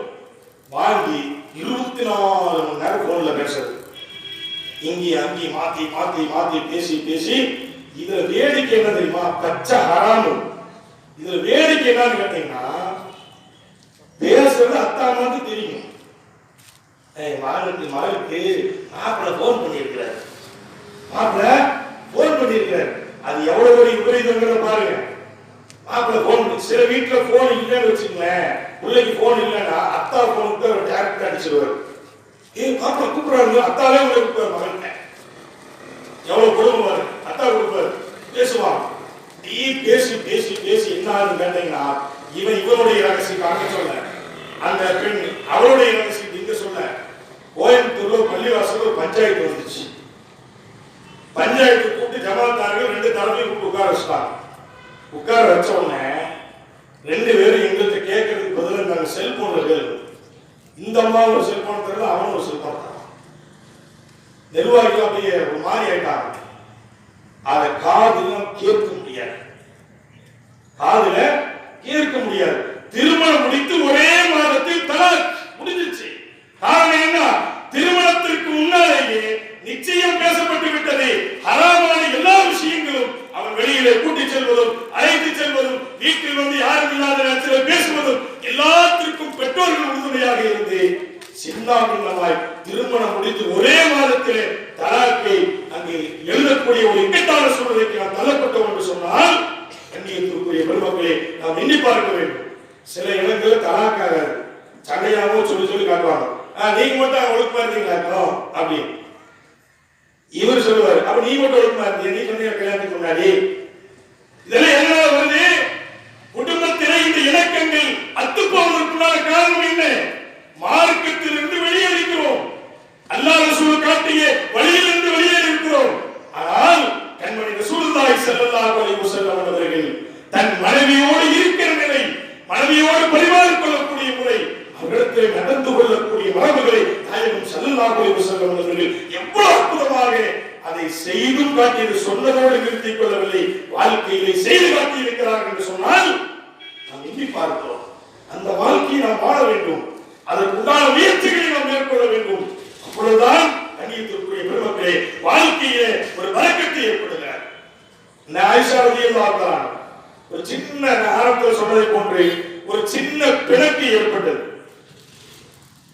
வாங்கி 24 மணி நேரம் போன்ல பேசுறது. இங்கே அங்கே மாத்தி மாத்தி மாத்தி பேசி பேசி இதுல வேடிக்கை என்ன தெரியுமா? பச்சை ஹராமு. இதுல வேடிக்கை என்னன்னு கேட்டீங்கன்னா, பேசுறது அத்தா அம்மாவுக்கு தெரியும். மகளுக்கு மாப்பிள்ள போன் பண்ணியிருக்கிறார், மாப்பிள்ள போன் பண்ணியிருக்கிறார். அது எவ்வளவு ஒரு விபரீதங்கிறத பாருங்க. மாப்பிள்ள போன், சில வீட்டுல போன் இல்லைன்னு வச்சுங்களேன், பிள்ளைக்கு போன் இல்லைன்னா அத்தா போனுக்கு அவர் டேரக்டா அடிச்சிருவாரு. மாப்பிள்ள கூப்பிடுறாரு, அத்தாவே உங்களை கூப்பிடுவார் மகன்கிட்ட. எவ்வளவு குடும்பம் பாரு, அத்தா கொடுப்பாரு, பேசுவான். பேசி பேசி பேசி என்ன ஆகுதுன்னு கேட்டீங்கன்னா, இவனுடைய ரகசியம் அங்க சொல்ல, அந்த பெண் அவளுடைய ரகசியம் இங்க சொல்ல. கோயம்புத்தூர்ல பள்ளிவாசல் ஒரு பஞ்சாயத்து வந்துச்சு. பஞ்சாயத்து கூப்பிட்டு ஜமாத்தார்கள் 2 தரப்பையும் கூப்பிட்டு உட்கார வச்சுட்டாங்க. உட்கார வச்ச உடனே 2 பேரும் எங்கள்கிட்ட கேட்கறதுக்கு பதிலாக நாங்க செல்போன்ல கேள்வி. இந்த அம்மா ஒரு செல்போன் தரல, அவனும் ஒரு செல்போன் தரான். நிர்வாகிகள் அப்படியே ஒரு மாதிரி ஆயிட்டாங்க. அதை காதுல கேட்க முடியாது, காதுல கேட்க முடியாது. திருமணம் முடித்து ஒரே மாதத்தில் தலாக் முடிஞ்சிச்சு. காரணம் என்ன? திருமணத்திற்கு முன்னாலேயே நிச்சயம் பேசப்பட்டு விட்டது. ஹராமான எல்லா விஷயங்களும் அவன் வெளியிலே கூட்டி செல்வதும், அழைத்து செல்வதும், வீட்டில் வந்து யாரும் இல்லாத நேரத்தில் பேசுவதும், எல்லாத்திற்கும் பெற்றோர்கள் உறுதுணையாக இருந்து சின்னாபின்னமாய் திருமணம் முடித்து ஒரே மாதத்திலே தலாக்கை அங்கே எழுதக்கூடிய ஒரு இக்கட்டான சூழ்நிலைக்கு நாம் தள்ளப்பட்டோம் என்று சொன்னால், கண்ணியத்திற்குரிய பெருமக்களே, நாம் எண்ணி பார்க்க வேண்டும். சில இடங்களில் தலாக்காக சண்டையாவோ சொல்லி சொல்லி காட்டுவாங்க. நீங்க மட்டும் ஒழுக்கமா இருந்தீங்களா அப்படி இவர் சொல்லுவாரு. அப்ப நீ மட்டும் ஒழுக்கமா இருந்தீங்க, நீ சொன்னீங்க கல்யாணத்துக்கு முன்னாடி. இதெல்லாம் எதனால வருது? குடும்பத்திலே இந்த இணக்கங்கள் அத்துப்போவதற்குள்ளான காரணம் என்ன? மார்க்கத்திலிருந்து வெளியேறிக்கிறோம், அல்லாஹ் ரசூல் காட்டிய வழியிலிருந்து வெளியேறி இருக்கிறோம். ஆனால் கண்மணி ரசூலுல்லாஹி ஸல்லல்லாஹு அலைஹி வஸல்லம் அவர்கள் தன் மனைவியோடு இருக்கிற நிலை, மனைவியோடு பரிமாறிக் கொள்ளக்கூடிய முறை, அவரிடத்தில் நடந்து கொள்ளக்கூடிய மரபுகளை நாயகம் ஸல்லல்லாஹு அலைஹி வஸல்லம் அவர்கள் எவ்வளவு அற்புதமாக அதை செய்தும் காட்டியது. சொன்னதோடு நிறுத்திக் கொள்ளவில்லை, வாழ்க்கையிலே செய்து காட்டியிருக்கிறார்கள் என்று சொன்னால் நாம் எண்ணி பார்க்கிறோம். அந்த வாழ்க்கையை நாம் வாழ வேண்டும், அதற்குண்டான முயற்சிகளை நாம் மேற்கொள்ள வேண்டும். அப்பொழுதுதான் கண்ணியத்திற்குரிய பெருமக்களே வாழ்க்கையிலே ஒரு பரக்கத்து ஏற்படுகிறார். ஆயிஷா ரலியல்லாஹு அன்ஹா ஒரு சின்ன ஆரம்பத்தில் சொன்னதை போன்று ஒரு சின்ன பிணக்கு ஏற்பட்டது.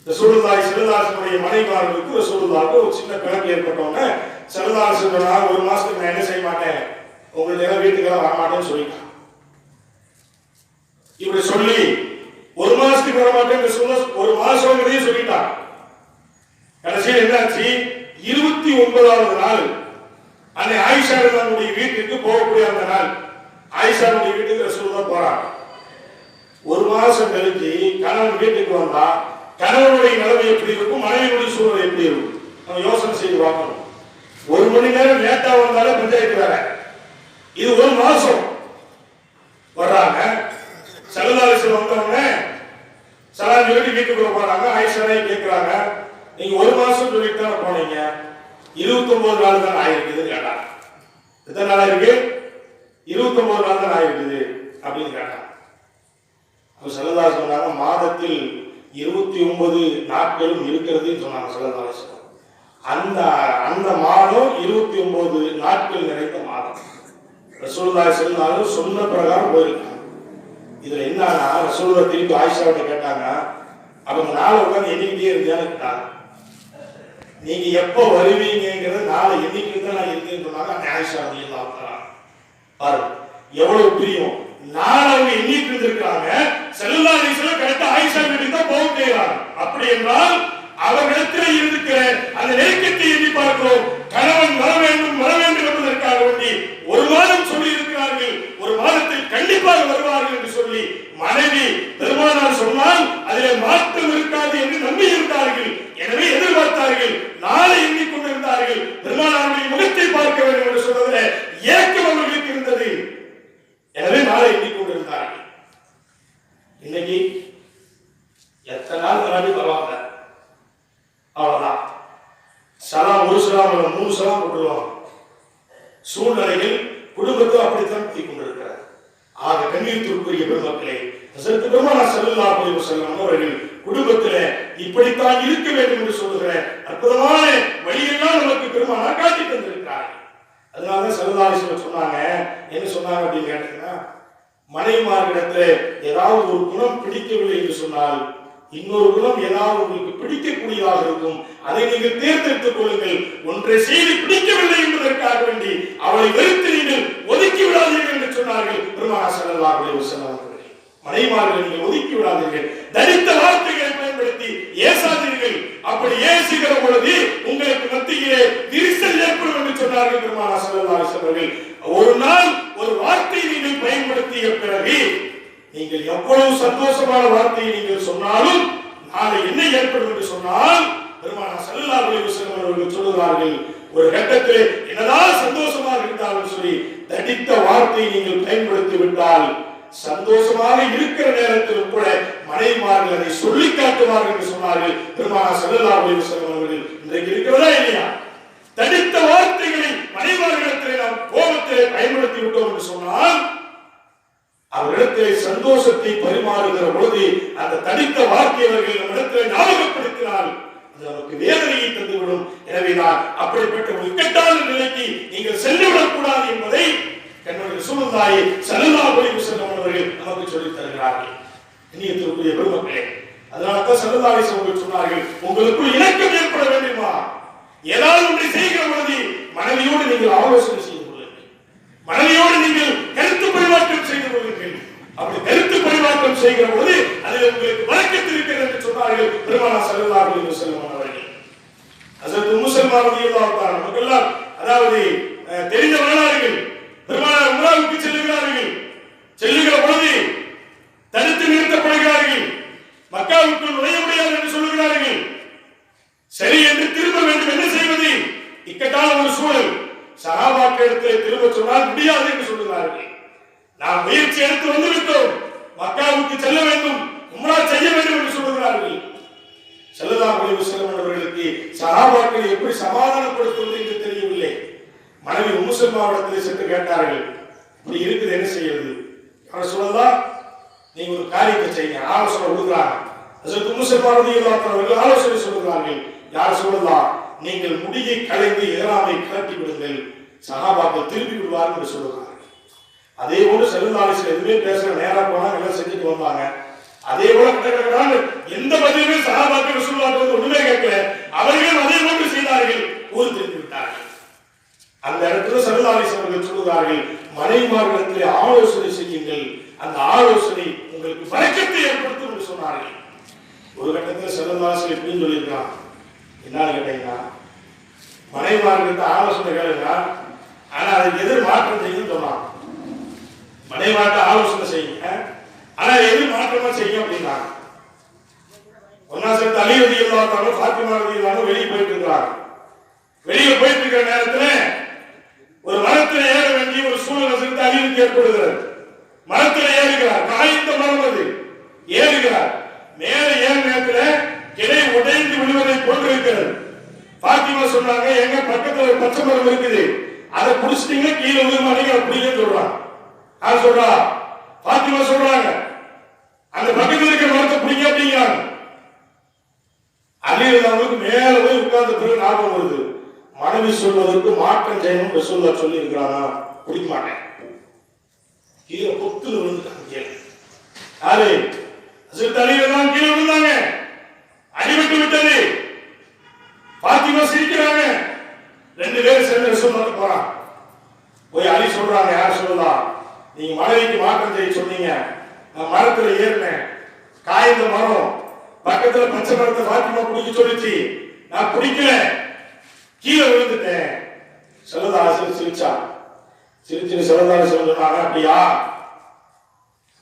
ரசூலுல்லாஹி ஸல்லல்லாஹு அலைஹி வஸல்லம் மனைவிமார்களுக்கு ரசூலுல்லாஹ்க்கு ஒரு சின்ன பிணக்கு ஏற்பட்டோன்னே ஸல்லல்லாஹு அலைஹி வஸல்லம் ஒரு மாசத்துக்கு நான் என்ன செய்ய மாட்டேன், உங்களுடைய வீட்டுக்கெல்லாம் வரமாட்டேன்னு சொல்லிட்டான். இப்படி சொல்லி ஒரு மாசத்துக்கு வர மாட்டேன்னு சொல்ல, ஒரு மாசம் சொல்லிட்டான். கடைசியில் என்னாச்சு? 29வது நாள் அன்னை ஆயிஷா ரலியல்லாஹு வீட்டுக்கு போகக்கூடிய அந்த நாள், ஆயிஷாவுடைய வீட்டுக்கு ரசூலுல்லாஹ் போறாங்க. ஒரு மாசம் கழிச்சு கணவன் வீட்டுக்கு வந்தா கணவனுடைய நிலைமை எப்படி இருக்கும், மனைவியுடைய சூழ்நிலை எப்படி இருக்கும், நம்ம யோசனை செய்து பார்க்கணும். 1 மணி நேரம் லேட்டா வந்தாலே பஞ்சாயத்து வேற. இது ஒரு மாசம் வர்றாங்க. ஸல்லல்லாஹு அலைஹி வஸல்லம் வந்தவங்க சலாம் சொல்லிட்டு வீட்டுக்குள்ள போறாங்க. ஆயிஷாவை கேட்கிறாங்க, நீங்க ஒரு மாசம் சொல்லிட்டு தான் போனீங்க, 29 நாள் தான் ஆயிருக்குதுன்னு கேட்டாங்க. எத்தனை நாள் ஆயிருக்கு? 29 நாள் தான் ஆயிருக்குது அப்படின்னு கேட்டாங்க. அப்ப ஸல்லல்லாஹு அலைஹி வஸல்லம் சொன்னாங்க, மாதத்தில் 29 நாட்களும் இருக்கிறதுன்னு சொன்னாங்க ஸல்லல்லாஹு அலைஹி வஸல்லம். அந்த மாதம் 29 நாட்கள் நிறைந்த மாதம். ரசூலுல்லாஹி ஸல்லல்லாஹு அலைஹி வஸல்லம் சொன்ன பிரகாரம் போயிருக்காங்க. இதுல என்னன்னா, ரசூலுல்லாஹ் திருப்பி ஆயிஷாவிட்ட கேட்டாங்க, அவங்க நாளை உட்காந்து எண்ணிக்கிட்டே இருந்தான்னு கேட்டாங்க. நீங்க எப்ப வருவீங்கிறது நாளை எண்ணிக்கிட்டு தான் நான் இருக்கேன்னு சொன்னாங்க. அந்த ஆயிஷா ரலியல்லாஹு அன்ஹா பாருங்க எவ்வளவு பிரியம். நாளை அவங்க எண்ணிட்டு இருந்திருக்காங்க. ஸல்லல்லாஹு அலைஹி வஸல்லம் கரெக்டா ஆயிஷா வீட்டுக்கு தான் போக செய்யறாங்க. அப்படி என்றால் அவர்களிடத்தில் இருக்கிற அந்த நெருக்கத்தை எண்ணி பார்க்கிறோம். கணவன் வர வேண்டும் என்பதற்காக வேண்டி ஒரு மாதம் சொல்லி இருக்கிறார்கள், ஒரு மாதத்தில் கண்டிப்பாக வருவார்கள் என்று சொல்லி மனைவி பெருமானார் சொன்னால் அதிலே மாற்றம் இருக்காது என்று நம்பி இருந்தார்கள். எனவே எதிர்பார்த்தார்கள், நாளை எண்ணிக்கொண்டிருந்தார்கள். பெருமானாருடைய முகத்தை பார்க்க வேண்டும் என்று சொல்வதில் ஏக்கம் அவர்களுக்கு இருந்தது. எனவே நாளை எண்ணிக்கொண்டிருந்தார்கள். இன்னைக்கு எத்தனை நாள் முன்னாடி வருவாங்க, அவ்வளவுதான். சலாம், ஒரு சலாம் 3 சலாம் போட்டுருவாங்க. சூழ்நிலையில் குடும்பத்தை அப்படித்தான் போய் கொண்டிருக்கிறார். ஆக கண்ணியத்திற்குரிய பெருமக்களே, ஹஸரத் பெருமானார் ஸல்லல்லாஹு அலைஹி வஸல்லம் அவர்கள் குடும்பத்திலே இப்படித்தான் இருக்க வேண்டும் என்று சொல்லுகிற அற்புதமான வழியெல்லாம் நமக்கு பெருமானார் காட்டி தந்திருக்கிறார்கள். அதனால ஸல்லல்லாஹு அலைஹி வஸல்லம் சொன்னாங்க, என்ன சொன்னாங்க அப்படின்னு கேட்டீங்கன்னா, மனைவிமார்களிடத்துல ஏதாவது ஒரு குணம் பிடிக்கவில்லை என்று சொன்னால் இன்னொரு குணம் ஏதாவது உங்களுக்கு பிடிக்கக்கூடியதாக இருக்கும், அதை நீங்கள் தேர்ந்தெடுத்துக் கொள்ளுங்கள். ஒன்றை செய்து பிடிக்கவில்லை என்பதற்காக வேண்டி அவளை வெறுத்து நீங்கள் ஒதுக்கி விடாதீர்கள் என்று சொன்னார்கள் பெருமானார் ஸல்லல்லாஹு அலைஹி வஸல்லம் அவர்கள். மனைவிமார்களை நீங்கள் ஒதுக்கி விடாதீர்கள், தனித்த வார்த்தைகளை பயன்படுத்தி ஏசாதீர்கள். அப்படி ஏசுகிற பொழுது உங்களுக்கு மத்தியிலே விரிசல் ஏற்படும் என்று சொன்னார்கள் பெருமானார் ஸல்லல்லாஹு அலைஹி வஸல்லம் அவர்கள். ஒரு நாள் ஒரு வார்த்தையை நீங்கள் பயன்படுத்திய பிறகு நீங்கள் எவ்வளவு சந்தோஷமான வார்த்தையை நீங்கள் சொன்னாலும் நாளை என்ன ஏற்படும் என்று சொன்னால் பெருமானார் ஸல்லல்லாஹு அலைஹி வஸல்லம் அவர்கள் சொல்கிறார்கள், ஒரு கட்டத்தில் என்னதான் சந்தோஷமாக இருந்தாலும் சரி தடித்த வார்த்தையை நீங்கள் பயன்படுத்தி விட்டால் சந்தோஷமாக இருக்கிற நேரத்திலும் கூட மனைவிமார்கள் அதை சொல்லி காட்டுவார்கள் என்று சொன்னார்கள் பெருமானார் ஸல்லல்லாஹு அலைஹி வஸல்லம் அவர்கள். இன்றைக்கு இருக்கிறதா இல்லையா? தடித்த வார்த்தைகளை மனைவிமார்களிடத்திலே நாம் கோபத்திலே பயன்படுத்தி விட்டோம் என்று சொன்னால் அவரிடத்திலே சந்தோஷத்தை பரிமாறுகிற பொழுது அந்த தடித்த வார்த்தையவர்கள் நம்மிடத்திலே ஞாபகப்படுத்தினால் அது நமக்கு வேதனையை தந்துவிடும். எனவே நான் அப்படிப்பட்ட ஒரு இக்கட்டான நிலைக்கு நீங்கள் சென்றுவிடக் கூடாது என்பதை கண்மணி ரசூலுல்லாஹி ஸல்லல்லாஹு அலைஹி வஸல்லம் அவர்கள் நமக்கு சொல்லித் தருகிறார்கள். இனியத்திற்குரிய பெருமக்களே, அதனால்தான் ஸல்லல்லாஹு அலைஹி வஸல்லம் சொன்னார்கள், உங்களுக்குள் இணக்கம் ஏற்பட வேண்டுமா, ஏதாவது ஒன்றை செய்கிற பொழுது மனைவியோடு நீங்கள் ஆலோசனை செய்து கொள்ளுங்கள், மனைவியோடு நீங்கள் கருத்து பரிமாற்றம் செய்து கொள்ளுங்கள். அப்படி கருத்து பரிமாற்றம் செய்கிற பொழுது அதில் உங்களுக்கு வழக்கத்தில் இருக்கிறது என்று சொன்னார்கள் பெருமானார் ஸல்லல்லாஹு அலைஹி வஸல்லம் அவர்கள். ஹஜ்ரத் உம்மு ஸல்மா ரலியல்லாஹு தஆலா நமக்கெல்லாம் அதாவது தெரிந்த வரலாறுகள். பெருமானார் உம்ராவுக்கு செல்லுகிறார்கள், செல்லுகிற பொழுது தடுத்து நிறுத்தப்படுகிறார்கள், மக்காவுக்குள் நுழைய முடியாது என்று சொல்லுகிறார்கள். சரி என்று திரும்ப வேண்டும், என்ன செய்வது? இக்கட்டான ஒரு சூழல். சஹாபாக்களிடத்தில் திரும்ப சொன்னால் முடியாது என்று சொல்லுகிறார்கள். நாம் முயற்சி எடுத்து வந்துவிட்டோம், மக்காவுக்கு செல்ல வேண்டும், உம்ரா செய்ய வேண்டும் என்று சொல்லுகிறார்கள். ஸல்லல்லாஹு அலைஹி வஸல்லம் அவர்களுக்கு சஹாபாக்களை எப்படி சமாதானப்படுத்துவது என்று தெரியவில்லை. மனைவி உம்மு ஸல்மாவிடத்தில் சென்று கேட்டார்கள், இப்படி இருக்குது, என்ன செய்யறது? அவர் சொல்லலாம், நீங்க ஒரு காரியத்தை செய்யுங்க, ஆலோசனை கொடுக்குறாங்க. ஹஜ்ரத் உம்மு ஸல்மா ரலியல்லாஹு அன்ஹா அவர்கள் ஆலோசனை சொல்லுகிறார்கள், யார் சொல்லலாம், நீங்கள் முடியை களைந்து இஹ்ராமை கழட்டி விடுங்கள், சஹாபாக்கள் திருப்பி விடுவார்கள் என்று சொல்லுகிறார்கள். அதே போல ஸல்லல்லாஹு அலைஹி வஸல்லம் எதுவுமே பேசுற நேரா போனாங்க, எல்லாம் செஞ்சுட்டு வந்தாங்க. அதே போல எந்த பதிலுமே சஹாபாக்கள் ரசூலுல்லாஹ் ஒண்ணுமே கேட்கல, அவர்கள் அதே போன்று செய்தார்கள், ஊர் திரும்பி விட்டார்கள். அந்த இடத்துல ஸல்லல்லாஹு அலைஹி வஸல்லம் சொல்லுகிறார்கள், மனைவிமார்களிடத்திலே ஆலோசனை செய்யுங்கள், அந்த ஆலோசனை உங்களுக்கு பரக்கத்தை ஏற்படுத்தும் என்று சொன்னார்கள். ஒரு கட்டத்தில் ஸல்லல்லாஹு அலைஹி வஸல்லம் எப்படின்னு சொல்லியிருக்கான், என்னன்னு கேட்டீங்கன்னா, மனைவிமார்கிட்ட ஆலோசனை கேளுங்க, ஆனா அதுக்கு எதிர் மாற்றம் செய்யுன்னு சொன்னாங்க. மனைவிமார்கிட்ட ஆலோசனை செய்யுங்க, ஆனா எதிர் மாற்றமா செய்யும் அப்படின்னா. ஒன்னா சேர்த்து அலி ரலியல்லாஹு அன்ஹு ஃபாத்திமா ரலியல்லாஹு அன்ஹா வெளியே போயிட்டு இருக்கிறாங்க. வெளியே போயிட்டு இருக்கிற நேரத்துல ஒரு மரத்தில் ஏற வேண்டிய ஒரு சூழல் சேர்த்து அலிவுக்கு ஏற்படுகிறது. மரத்தில் ஏறுகிறார், காய்ந்த மரம் அது, ஏறுகிறார். மேல ஏற நேரத்துல கிளை உடைந்து விழுவதை போன்றிருக்கிறது. ஃபாத்திமா சொன்னாங்க, எங்க பக்கத்துல ஒரு பச்சை மரம் இருக்குது, அதை புடிச்சிட்டீங்க கீழே விழுமாட்டீங்க அப்படின்னு சொல்றாங்க. அது சொல்றா ஃபாத்திமா சொல்றாங்க, அந்த பக்கத்தில் இருக்கிற மரத்தை பிடிங்க அப்படிங்கிறாங்க. அலிரலியல்லாஹு மேல போய் உட்கார்ந்த பிறகு ஞாபகம் வருது, மனைவி சொல்வதற்கு மாற்றம் செய்யணும் ரசூலுல்லாஹ் சொல்லி இருக்கிறானா, பிடிக்க மாட்டேன், கீழே பொத்துல விழுந்துட்டாங்க. கீழே யாரு? ஹஜ்ரத் அலிரலியல்லாஹு கீழே விழுந்தாங்க, அடிபட்டு விட்டது. ஃபாத்திமா சிரிக்கிறாங்க. ரெண்டு பேரும் சேர்ந்து ரசூலுல்லாஹ் போறாங்க. போய் அலி சொல்றாங்க, யார் சொல்லலாம், நீங்க மனைவிக்கு மாற்றம் செய்ய சொன்னீங்க, நான் மரத்துல ஏறினேன், காய்ந்த மரம், பக்கத்துல பச்சை மரத்தை ஃபாத்திமா பிடிக்க சொல்லிச்சு, நான் பிடிக்கல, கீழே விழுந்துட்டேன். ஸல்லல்லாஹு அலைஹி வஸல்லம் சிரிச்சா. சிரிச்சு ஸல்லல்லாஹு அலைஹி வஸல்லம் சொன்னாங்க, அப்படியா,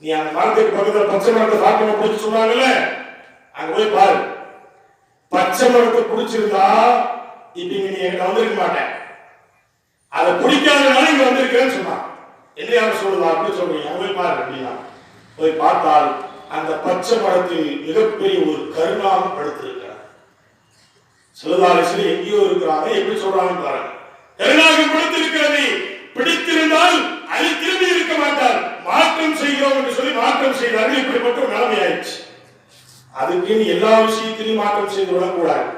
நீ அந்த மரத்துக்கு பக்கத்துல பச்சை மரத்தை ஃபாத்திமா பிடிக்க சொன்னாங்கல்ல, அங்க போய் பாரு, பச்சை மரத்தை பிடிச்சிருந்தா இப்ப நீ எங்க வந்திருக்க மாட்டேன், அதை பிடிக்காதனால இங்க வந்திருக்கேன்னு சொன்னான். என்ன யாரும் சொல்லலாம், அப்படி சொல்றீங்க, போய் பாரு அப்படின்னா. போய் பார்த்தால் அந்த பச்சை மரத்தில் மிகப்பெரிய ஒரு கருணாகம் படுத்திருக்கிறார். ஸல்லல்லாஹு அலைஹி வஸல்லம் எங்கேயோ இருக்கிறாங்க, எப்படி சொல்றாங்க பாருங்க, கருணாகம் படுத்திருக்கிறது. பிடித்திருந்தால் அது திரும்பி இருக்க மாட்டார், மாற்றம் செய்கிறோம் என்று சொல்லி மாற்றம் செய்தார்கள். இப்படிப்பட்ட ஒரு நிலைமை ஆயிடுச்சு. அதுக்கு எல்லா விஷயத்திலையும் மாற்றம் செய்து விடக்கூடாது.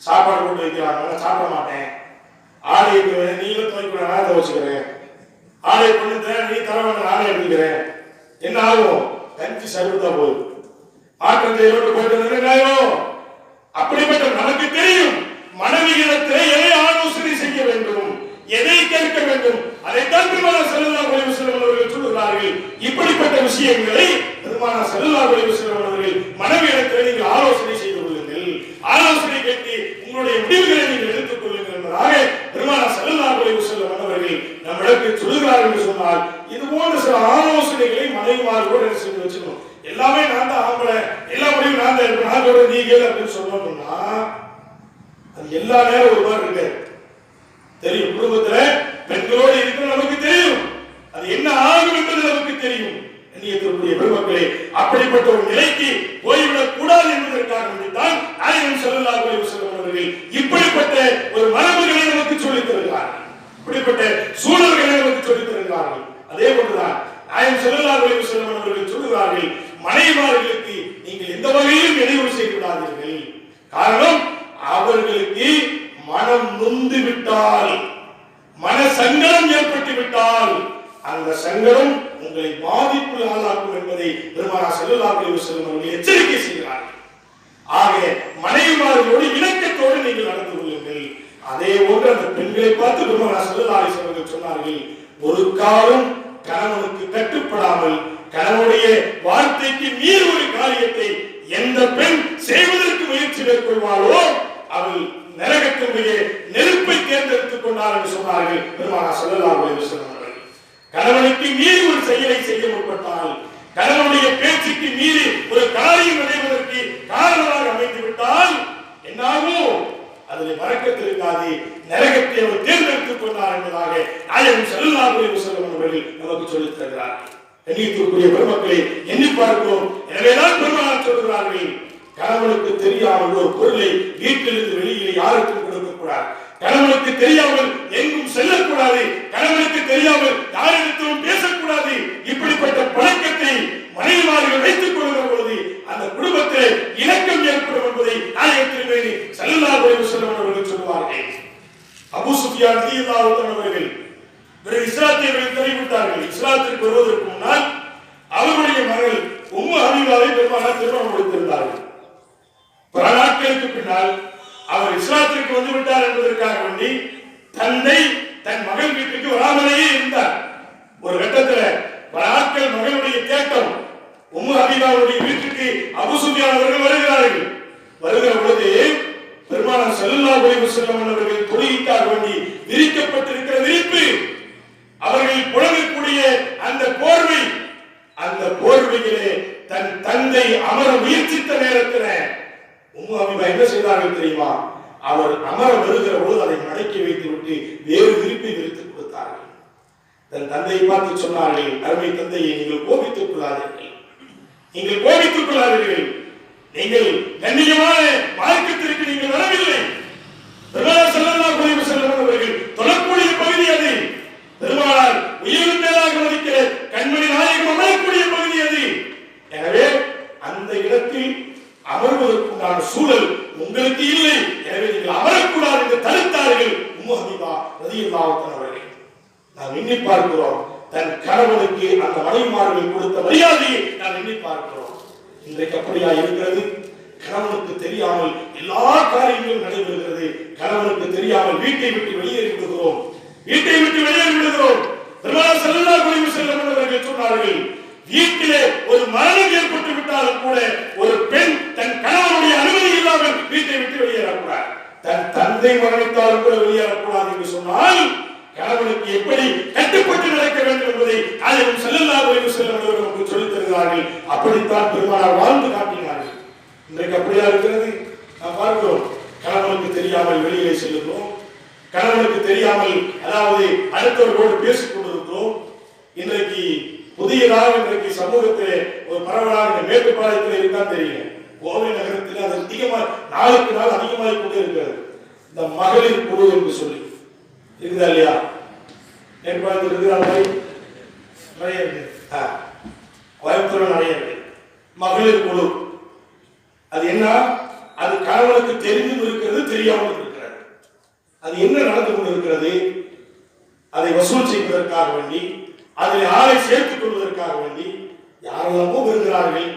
சாப்பாடு போட்டு வைக்கிறாங்க, சாப்பிட மாட்டேன், ஆடை நீல துவைக்கூட நான் துவைச்சுக்கிறேன், ஆடை கொண்டு நீ தரவான நானே எடுத்துக்கிறேன், என்ன ஆகும்? கஞ்சி சருவதா போகுது. ஆற்றத்தை ரோட்டு போயிட்டு அப்படிப்பட்ட நமக்கு தெரியும் மனைவியிடத்திலே எதை ஆலோசனை செய்ய வேண்டும், எதை கேட்க வேண்டும், அதைத்தான் பெருமானார் ஸல்லல்லாஹு அலைஹி வஸல்லம் அவர்கள் சொல்கிறார்கள். இப்படிப்பட்ட விஷயங்களை பெருமானார் ஸல்லல்லாஹு அலைஹி வஸல்லம் அவர்கள் மனைவியிடத்திலே நீங்கள் ஆலோசனை செய்து கொள்ளுங்கள், ஆலோசனை கேட்டு உங்களுடைய முடிவுகளை நீங்கள் எடுத்துக் கொள்ளுங்கள் என்பதாக பெருமானார் ஸல்லல்லாஹு அலைஹி வஸல்லம் அவர்கள் நம்மிடத்தில் சொல்கிறார்கள் என்று சொன்னால், இது போன்ற சில ஆலோசனைகளை மனைவிமாரோடு என்ன செஞ்சு வச்சுக்கணும். எல்லாமே நான் தான் ஆம்பளை, எல்லா முடிவும் நான் தான் இருப்பேன், நான் சொல்றது நீ கேளு அப்படின்னு சொன்னோம்னா அது எல்லா நேரம் ஒரு மாதிரி இருக்கு. தெரியும், குடும்பத்துல பெண்களோடு இருக்கிற நமக்கு தெரியும், அது என்ன ஆகும் என்பது நமக்கு தெரியும். எண்ணியத்திற்குரிய பெருமக்களே, அப்படிப்பட்ட ஒரு நிலைக்கு போய்விடக் கூடாது என்பதற்காக வேண்டித்தான் நாயகம் ஸல்லல்லாஹு அலைஹி வஸல்லம் அவர்கள் இப்படிப்பட்ட ஒரு மரபுகளை நமக்கு சொல்லித் தருகிறார்கள், இப்படிப்பட்ட சூழல்களை நமக்கு சொல்லித் தருகிறார்கள். அதே போன்றுதான் நாயகம் ஸல்லல்லாஹு அலைஹி வஸல்லம் அவர்கள் சொல்லுகிறார்கள், மனைவிமார்களுக்கு நீங்கள் எந்த வகையிலும் இடையூறு செய்து விடாதீர்கள். காரணம், அவர்களுக்கு மனம் நொந்து விட்டால், மன சங்கடம் ஏற்பட்டு விட்டால் அந்த சங்கடம் உங்களை பாதிப்புக்கு ஆளாக்கும் என்பதை பெருமானார் ஸல்லல்லாஹு அலைஹி வஸல்லம் அவர்கள் எச்சரிக்கை செய்கிறார்கள். ஆக மனைவிமார்களோடு இணக்கத்தோடு நீங்கள் நடந்து கொள்ளுங்கள். அதே போன்று அந்த பெண்களை பார்த்து பெருமானார் ஸல்லல்லாஹு அலைஹி வஸல்லம் அவர்கள் சொன்னார்கள், ஒரு காலம் கணவனுக்கு கட்டுப்படாமல் கணவனுடைய வார்த்தைக்கு மீறி ஒரு காரியத்தை எந்த பெண் செய்வதற்கு முயற்சி மேற்கொள்வாளோ அவள் நரகத்தினுடைய நெருப்பை தேர்ந்தெடுத்துக் கொண்டார் என்று சொன்னார்கள் பெருமானார் ஸல்லல்லாஹு அலைஹி வஸல்லம் அவர்கள். கணவனுக்கு மீறி ஒரு செயலை செய்ய முற்பட்டால், கணவனுடைய பேச்சுக்கு மீறி ஒரு காரியம் நடைபெறுவதற்கு காரணமாக அமைந்து விட்டால் என்னாகும்? அதில் வரக்கத்து இருக்காது, நரகத்தை அவர் தேர்ந்தெடுத்துக் கொண்டார் என்பதாக நாயகம் ஸல்லல்லாஹு அலைஹி வஸல்லம் அவர்கள் நமக்கு சொல்லித் தருகிறார்கள். கண்ணியத்திற்குரிய பெருமக்களை எண்ணி பார்க்கிறோம். எனவேதான் பெருமானார் சொல்கிறார்கள், கணவனுக்கு தெரியாமல் ஒரு பொருளை வீட்டிலிருந்து வெளியிலே யாருக்கும் கொடுக்க கூடாது, கணவனுக்கு தெரியாமல் எங்கும் செல்லக்கூடாது, கணவனுக்கு தெரியாமல் யாரிடத்திலும் பேசக்கூடாது. இப்படிப்பட்ட பழக்கத்தை மனைவிமார்கள் வைத்துக் கொள்கிற பொழுது அந்த குடும்பத்தில் இணக்கம் ஏற்படும் என்பதை நாயகம் திருமேனி ஸல்லல்லாஹு அலைஹி வஸல்லம் அவர்கள் சொல்வார்கள். அபூ சுஃபியான் ரலியல்லாஹு அன்ஹு அவர்கள் பிறகு இஸ்லாத்தை தெரிவித்தார்கள். இஸ்லாத்திற்கு வருவதற்கு முன்னால் அவருடைய மகள் உம்மு ஹபீபாவை பெருமானார் திருமணம் முடித்திருந்தார்கள். பல நாட்களுக்கு பின்னால் அவர் இஸ்லாத்திற்கு வந்து விட்டார் என்பதற்காக வேண்டி தந்தை தன் மகள் வீட்டுக்கு வராமலேயே இருந்தார். ஒரு கட்டத்தில் பல நாட்கள் மகளுடைய தேட்டம், உம்மு ஹபீபாவுடைய வீட்டுக்கு அபூ சுஃபியான் அவர்கள் வருகிறார்கள். வருகிற பொழுது பெருமானார் ஸல்லல்லாஹு அலைஹி வஸல்லம் அவர்கள் தொழுகைக்காக வேண்டி விரிக்கப்பட்டிருக்கிற விரிப்பு, அவர்கள் புழங்கக்கூடிய அந்த போர்வை, அந்த போர்வையிலே தன் தந்தை அமர முயற்சித்த நேரத்தில் உம்மு ஹபீபா என்ன செய்தார்கள் தெரியுமா? அவர் அமர வருகிற போது அதை மடக்கி வைத்து விட்டு வேறு விரிப்பை விரித்து கொடுத்தார்கள். தன் தந்தையை பார்த்து சொன்னார்கள், அருமை தந்தையை நீங்கள் கோபித்துக் கொள்ளாதீர்கள், நீங்கள் கோபித்துக் கொள்ளாதீர்கள், நீங்கள் கண்ணியமான மார்க்கத்திற்கு நீங்கள் வரவில்லை. பெருமானார் ஸல்லல்லாஹு அலைஹி வஸல்லம் அவர்கள் தொழக்கூடிய பகுதி அது, பெருமானார் உயிரின் மேலாக மதிக்கிற கண்மணி நாயகம் அமரக்கூடிய பகுதி அது. எனவே அந்த இடத்தில் அமர்வதற்குண்டான சூழல் உங்களுக்கு இல்லை, எனவே நீங்கள் அமரக்கூடாது என்று தடுத்தார்கள் உம்மு ஹபீபா ரலியல்லாஹு அன்ஹா அவர்கள். நாம் எண்ணி பார்க்கிறோம், தன் கணவனுக்கு அந்த மனைவிமார்கள் கொடுத்த மரியாதையை நாம் எண்ணி பார்க்கிறோம். இன்றைக்கு அப்படியா இருக்கிறது? கணவனுக்கு தெரியாமல் எல்லா காரியங்களும் நடைபெறுகிறது. கணவனுக்கு தெரியாமல் வீட்டை விட்டு வெளியேறி விடுகிறோம், வீட்டை விட்டு வெளியேறி விடுகிறோம். பெருமானார் ஸல்லல்லாஹு அலைஹி வஸல்லம் அவர்கள் சொன்னார்கள், வீட்டிலே ஒரு மரணம் ஏற்பட்டு விட்டாலும் கூட ஒரு பெண் தன் கணவனுடைய அனுமதி இல்லாமல் வீட்டை விட்டு வெளியேறக்கூடாது, தன் தந்தை மரணித்தாலும் கூட வெளியேறக்கூடாது என்று சொன்னால் கணவனுக்கு எப்படி கட்டுப்பட்டு நடக்க வேண்டும் என்பதை நாயகம் ஸல்லல்லாஹு அலைஹி வஸல்லம் அவர்கள் நமக்கு சொல்லித் தருகிறார்கள். அப்படித்தான் பெருமானார் வாழ்ந்து காட்டினார்கள். இன்றைக்கு அப்படியா இருக்கிறது? நாம் பார்க்கிறோம், கணவனுக்கு தெரியாமல் வெளியிலே செல்லுகிறோம், கணவனுக்கு தெரியாமல் அதாவது அடுத்தவர்களோடு பேசிக் கொண்டிருக்கிறோம். இன்றைக்கு புதியதாக இன்றைக்கு சமூகத்திலே ஒரு பரவலாக மேட்டுப்பாளையத்தில் இருக்கான்னு தெரியல, கோவை நகரத்தில் அது அதிகமாக நாளுக்கு நாள் அதிகமாக கொண்டே இருக்கிறது. இந்த மகளிர் குழு என்று சொல்லி இருக்குதா இல்லையா? மேற்பாளையத்தில் இருக்கிற மாதிரி நிறைய இருக்கு, கோயம்புத்தூர் நிறைய இருக்கு மகளிர் குழு. அது என்ன? அது கணவனுக்கு தெரிந்தும் இருக்கிறது, தெரியாமல் இருக்கிறது. அது என்ன நடந்து கொண்டிருக்கிறது, அதை வசூல் செய்வதற்காக வேண்டி, அதில் ஆளை சேர்த்துக் கொள்வதற்காக வேண்டி யாரெல்லாமோ வருகிறார்கள்.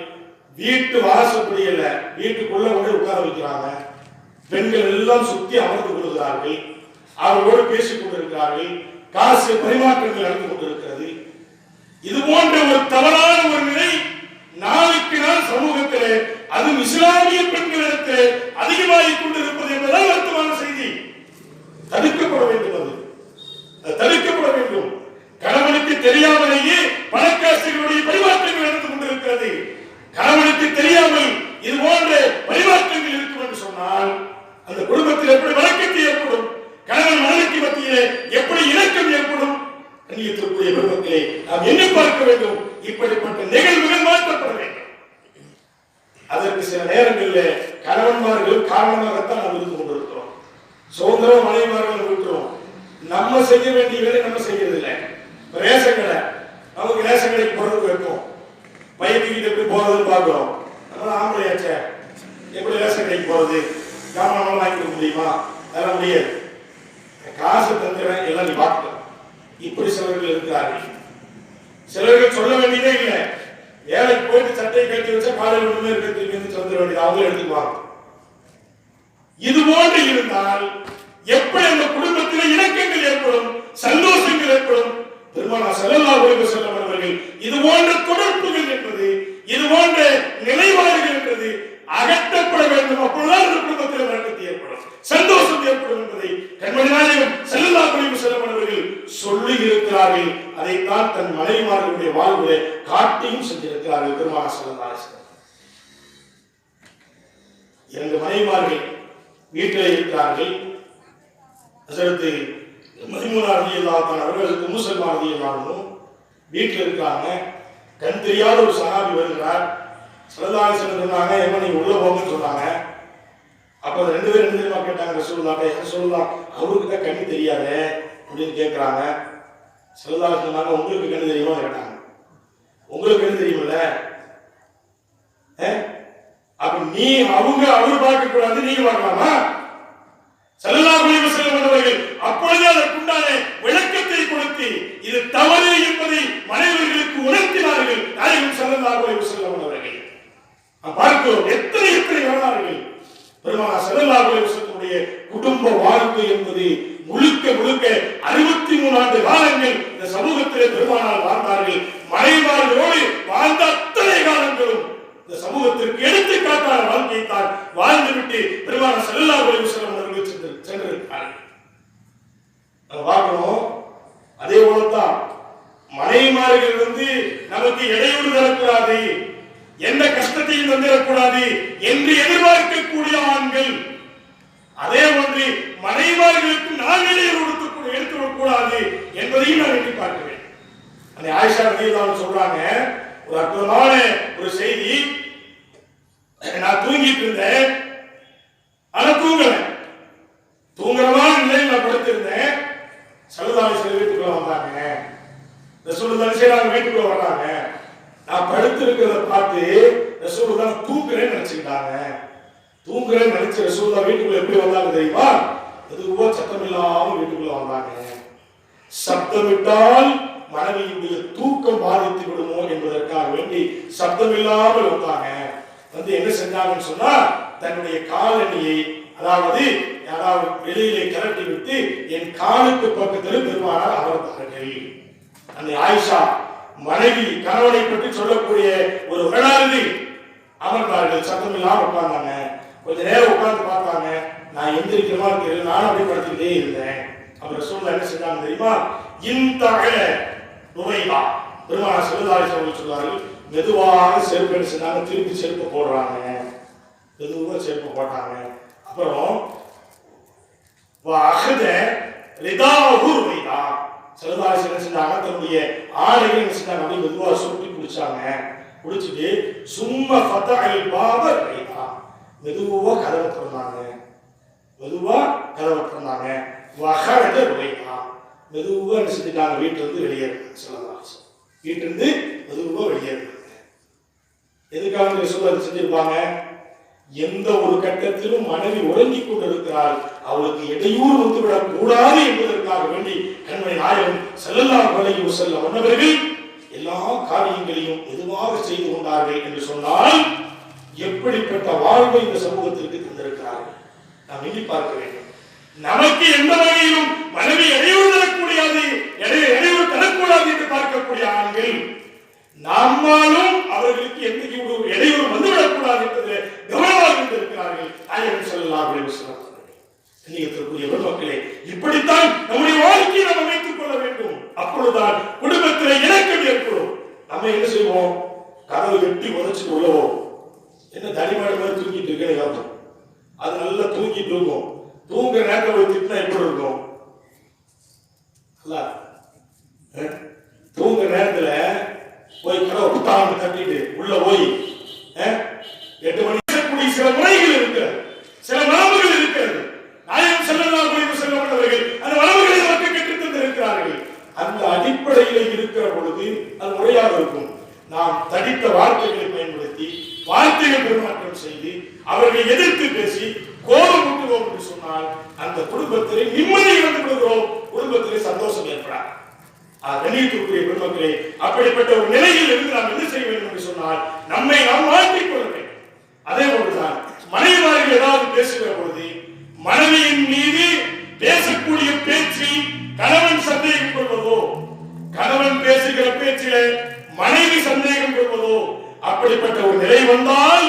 வீட்டு வாசப்படி அல்ல, வீட்டுக்குள்ள கொண்டு உட்கார வைக்கிறாங்க. பெண்கள் எல்லாம் சுத்தி அமர்ந்து கொள்கிறார்கள். அவர்களோடு பேசிக் கொண்டிருக்கிறார்கள். காசு பரிமாற்றங்கள் நடந்து கொண்டிருக்கிறது. இது போன்ற ஒரு தவறான ஒரு நிலை நாளுக்கு நாள் சமூகத்திலே, அதுவும் இஸ்லாமிய பெண்களிடத்திலே அதிகமாகிக் கொண்டிருப்பது என்பதால் வருத்தமான செய்தி. தடுக்கப்பட வேண்டும், அது தடுக்கப்பட வேண்டும். கணவனுக்கு தெரியாமலேயே பணக்காசுகளுடைய பரிமாற்றங்கள் நடந்து கொண்டிருக்கிறது. கணவனுக்கு தெரியாமல் இது போன்ற பரிமாற்றங்கள் இருக்கும் என்று சொன்னால் அந்த குடும்பத்தில் எப்படி வழக்கத்தை ஏற்படும், கணவன் மனைவிக்கு மத்தியிலே எப்படி இணக்கம் ஏற்படும்? கண்ணியத்திற்குரிய குடும்பத்திலே நாம் என்ன பார்க்க வேண்டும்? இப்படிப்பட்ட நிகழ்வுகள் மாற்றப்பட வேண்டும். அதற்கு சில நேரங்களில் கணவன்மார்கள் காரணமாகத்தான் நாம் இருந்து கொண்டிருக்கிறோம். சுதந்திரம் மனைவிமார்கள் விட்டுறோம். நம்ம செய்ய வேண்டிய வேலை நம்ம செய்யறதில்லை. ரேஷன் கடை, நமக்கு ரேஷன் கடைக்கு போறதுக்கு வைக்கும், பையத்துக்கிட்ட எப்படி போறதுன்னு பார்க்கிறோம். நம்மளால ஆம்பளையாச்ச எப்படி ரேஷன் கடைக்கு போறது? ஜாமான் வாங்கி கொடுக்க முடியுமா? அதெல்லாம் முடியாது. காசு தந்துறேன் எல்லாம் நீ பார்க்கலாம். இப்படி சிலர்கள் இருக்கிறார்கள். சிலர்கள் சொல்ல வேண்டியதே இல்லை. வேலைக்கு போயிட்டு சட்டையை கட்டி வச்சா காலையில் ஒண்ணுமே இருக்க, திரும்பி சொல்ல வேண்டியது அவங்களே எடுத்துக்குவாங்க. இது போன்று இருந்தால் எப்படி அந்த குடும்பத்தில் இணக்கங்கள் ஏற்படும், சந்தோஷங்கள் ஏற்படும்? பெருமானார் ஸல்லல்லாஹு அலைஹி வஸல்லம் அவர்கள் இது போன்ற தொடர்புகள் என்பது, இது போன்ற நிலைப்பாடுகள் என்பது அகற்றப்பட வேண்டும். அப்பொழுதுதான் அந்த குடும்பத்தில் வழக்கத்தை ஏற்படும், சந்தோஷம் ஏற்படும் என்பதை கண்மணி நாயகம் ஸல்லல்லாஹு அலைஹி வஸல்லம் அவர்கள் சொல்லி இருக்கிறார்கள். அதைத்தான் தன் மனைவிமார்களுடைய வாழ்விலே காட்டியும் செஞ்சிருக்கிறார்கள் பெருமானார் ஸல்லல்லாஹு அலைஹி வஸல்லம். இரண்டு மனைவிமார்கள் வீட்டில் இருக்கிறார்கள். ஹஸரத் மைமூனா ரலியல்லாஹு தஆலா அவர்களுக்கு முஸல்மா ரலியல்லாஹு அன்ஹு வீட்டில் இருக்காங்க. கண் தெரியாத ஒரு சஹாபி வருகிறார். ஸல்லல்லாஹு அலைஹி வஸல்லம் சொன்னாங்க, ஏமா நீ உள்ள போங்கன்னு சொன்னாங்க. அப்ப ரெண்டு பேரும் என்ன தெரியுமா கேட்டாங்க? ரசூலுல்லாஹ் அவருக்கு தான் கண்ணு தெரியாதே அப்படின்னு கேட்கிறாங்க. ஸல்லல்லாஹு அலைஹி வஸல்லம் சொன்னாங்க, உங்களுக்கு கண்ணு தெரியுமா கேட்டாங்க. உங்களுக்கு கண்ணு தெரியுமில்ல, அப்ப நீ அவரு பார்க்க கூடாது, நீங்க பார்க்கலாமா? ஸல்லல்லாஹு அலைஹி வஸல்லம் அவர்கள் அப்பொழுது அதற்குண்டான விளக்கத்தை கொடுத்து இது தவறு என்பதை மனைவிகளுக்கு உணர்த்தினார்கள். நாயகம் ஸல்லல்லாஹு அலைஹி வஸல்லம் அவர்கள் பார்க்கிறோம் எத்தனை வரலாறுகள். பெருமானார் ஸல்லல்லாஹு அலைஹி வஸல்லமுடைய குடும்ப வாழ்க்கை என்பது முழுக்க 63 ஆண்டு காலங்கள் இந்த சமூகத்திலே பெருமானார் வாழ்ந்தார்கள். மனைவிமார்களோடு வாழ்ந்த அத்தனை காலங்களும் இந்த சமூகத்திற்கு எடுத்துக்காட்டான வாழ்க்கையை தான் வாழ்ந்துவிட்டு பெருமானார் ஸல்லல்லாஹு அலைஹி வஸல்லம் அவர்கள் சென்றிருக்கிறார்கள். பார்க்கணும். அதே போலத்தான் மனைவிமார்கள் நமக்கு இடையூறு தரக்கூடாது, எந்த கஷ்டத்தையும் தந்திடக்கூடாது என்று எதிர்பார்க்கக்கூடிய ஆண்கள், அதே போன்று மனைவிமார்களுக்கு நான் இடையூறு எடுத்துவிடக்கூடாது என்பதையும் நான் எண்ணி பார்க்க வேண்டும். அந்த ஆயிஷா ரலியல்லாஹு அன்ஹா சொல்றாங்க, ஒரு அற்புதமான ஒரு செய்தி. நான் தூங்கிட்டு இருந்தேன், ஆனா தூங்குறமான நிலையில் நான் படுத்திருந்தேன். ஸல்லல்லாஹு அலைஹி வஸல்லம் வீட்டுக்குள்ள வந்தாங்க. ரசூலுல்லாஹி ஸல்லல்லாஹு வீட்டுக்குள்ள வர்றாங்க. நான் படுத்திருக்கிறத பார்த்து ரசூலுல்லாஹ் தூங்குறேன்னு நினைச்சுக்கிட்டாங்க. தூங்குறேன்னு நினைச்சு ரசூலுல்லாஹ் வீட்டுக்குள்ள எப்படி வந்தாங்க தெரியுமா? எதுவோ சத்தம் இல்லாம வீட்டுக்குள்ள வந்தாங்க. சப்தமிட்டால் மனைவியுடைய தூக்கம் பாதித்து விடுமோ என்பதற்காக வேண்டி சப்தம் இல்லாமல் வந்தாங்க. என்ன செஞ்சாங்கன்னு சொன்னா, தன்னுடைய காலணியை அதாவது வெளியிலே கரட்டி விட்டு என் காலுக்கு பக்கத்தில் பெருமானார் அமர்ந்தார்கள். அந்த ஆயிஷா மனைவி கணவனை பற்றி சொல்லக்கூடிய ஒரு வரலாறு. அமர்ந்தார்கள், சத்தம் இல்லாம உட்கார்ந்தாங்க. கொஞ்ச நேரம் உட்கார்ந்து பார்த்தாங்க. நான் எந்திரிக்கிறமா இருக்கிறேன், நானும் அப்படி படுத்துக்கிட்டே இருந்தேன். அப்புறம் ரசூலுல்லாஹ் என்ன செஞ்சாங்க தெரியுமா? இன்தஅல நுவைபா, பெருமானார் ஸல்லல்லாஹு அலைஹி வஸல்லம் சொல்றார்கள், மெதுவாக செருப்பு செஞ்சாங்க, திருப்பி செருப்பு போடுறாங்க, மெதுவாக செருப்பு போட்டாங்க. அப்புறம் வாஹத ரிதாஹு ருவைதா, ஸல்லல்லாஹு அலைஹி வஸல்லம் செஞ்சாங்க, தன்னுடைய ஆடையை என்ன செஞ்சாங்க, அப்படியே மெதுவாக சுருட்டி குடிச்சாங்க. குடிச்சிட்டு சும்மா ஃபதஅல் பாப ரைதா, மெதுவா கதவை திறந்தாங்க, மெதுவா கதவை திறந்தாங்க. வஹரஜ ருவைதா, மெதுவா என்ன செஞ்சிட்டாங்க, வீட்டுல இருந்து வெளியேறாங்க. ஸல்லல்லாஹு அலைஹி வஸல்லம் வீட்டுல இருந்து மெதுவா வெளியேறாங்க. எதுக்காக ரசூலுல்லாஹ் செஞ்சிருப்பாங்க? எந்த ஒரு கட்டத்திலும் மனைவி உறங்கிக் கொண்டிருக்கிறாள், அவளுக்கு இடையூறு வந்துவிடக் கூடாது என்பதற்காக வேண்டி கண்மணி நாயகம் ஸல்லல்லாஹு அலைஹி வஸல்லம் அவர்கள் எல்லா காரியங்களையும் மெதுவாக செய்து கொண்டார்கள் என்று சொன்னால் எப்படிப்பட்ட வாழ்வை இந்த சமூகத்திற்கு தந்திருக்கிறார்கள் நாம் எண்ணி பார்க்க வேண்டும். நமக்கு எந்த வகையிலும் மனைவி இடையூறு தரக்கூடாது, இடையூறு தரக்கூடாது என்று பார்க்கக்கூடிய ஆண்கள் நம்மாலும் அவர்களுக்கு எந்த இடையூறு வந்துவிடக்கூடாது என்பதை கவனமாக இருக்கிறார்கள். நாயகம் ஸல்லல்லாஹு அலைஹி வஸல்லம் கண்ணியத்திற்குரிய மக்களே, இப்படித்தான் நம்முடைய வாழ்க்கையை நாம் அமைத்துக் கொள்ள வேண்டும். அப்பொழுதுதான் குடும்பத்திலே இணக்கம் ஏற்படும். நம்ம என்ன செய்வோம்? கதவை வெட்டி உதச்சிட்டு உள்ளவோம். என்ன தனிமாடு மாதிரி தூங்கிட்டு இருக்கேன்னு கேட்போம். அது நல்லா தூங்கிட்டு இருக்கும். தூங்குற நேரத்தில் போய் திட்டினா எப்படி இருக்கும்? தூங்குற நேரத்துல போய் கதவை புத்தாங்க தட்டிட்டு உள்ள போய் 8 மணி கூடிய சில முறைகள் இருக்கிறது, சில மரபுகள் இருக்கிறது. நாயகம் ஸல்லல்லாஹு அலைஹி வஸல்லம் அவர்கள் அந்த மரபுகளை நமக்கு கற்றுத் தந்திருக்கிறார்கள். அந்த அடிப்படையில் இருக்கிற பொழுது அது முறையாக இருக்கும். நாம் தடித்த வார்த்தைகளை பயன்படுத்தி வார்த்தைகள் பெருமாற்றம் செய்து அவர்களை எதிர்த்து பேசி கோபம் ஊட்டுவோம் என்று சொன்னால் அந்த குடும்பத்திலே நிம்மதி இழந்து விடுகிறோம், குடும்பத்திலே சந்தோஷம் ஏற்படாது. கண்ணியத்திற்குரிய பெருமக்களே, அப்படிப்பட்ட ஒரு நிலையில் இருந்து நாம் என்ன செய்ய வேண்டும் என்று சொன்னால் நம்மை நாம் மாற்றிக் கொள்ள வேண்டும். அதே போன்றுதான் மனைவிமார்கள் ஏதாவது பேசுகிற பொழுது மனைவியின் மீது பேசக்கூடிய பேச்சில் கணவன் சந்தேகம் கொள்வதோ, கணவன் பேசுகிற பேச்சிலே மனைவி சந்தேகம் கொள்வதோ, அப்படிப்பட்ட ஒரு நிலை வந்தால்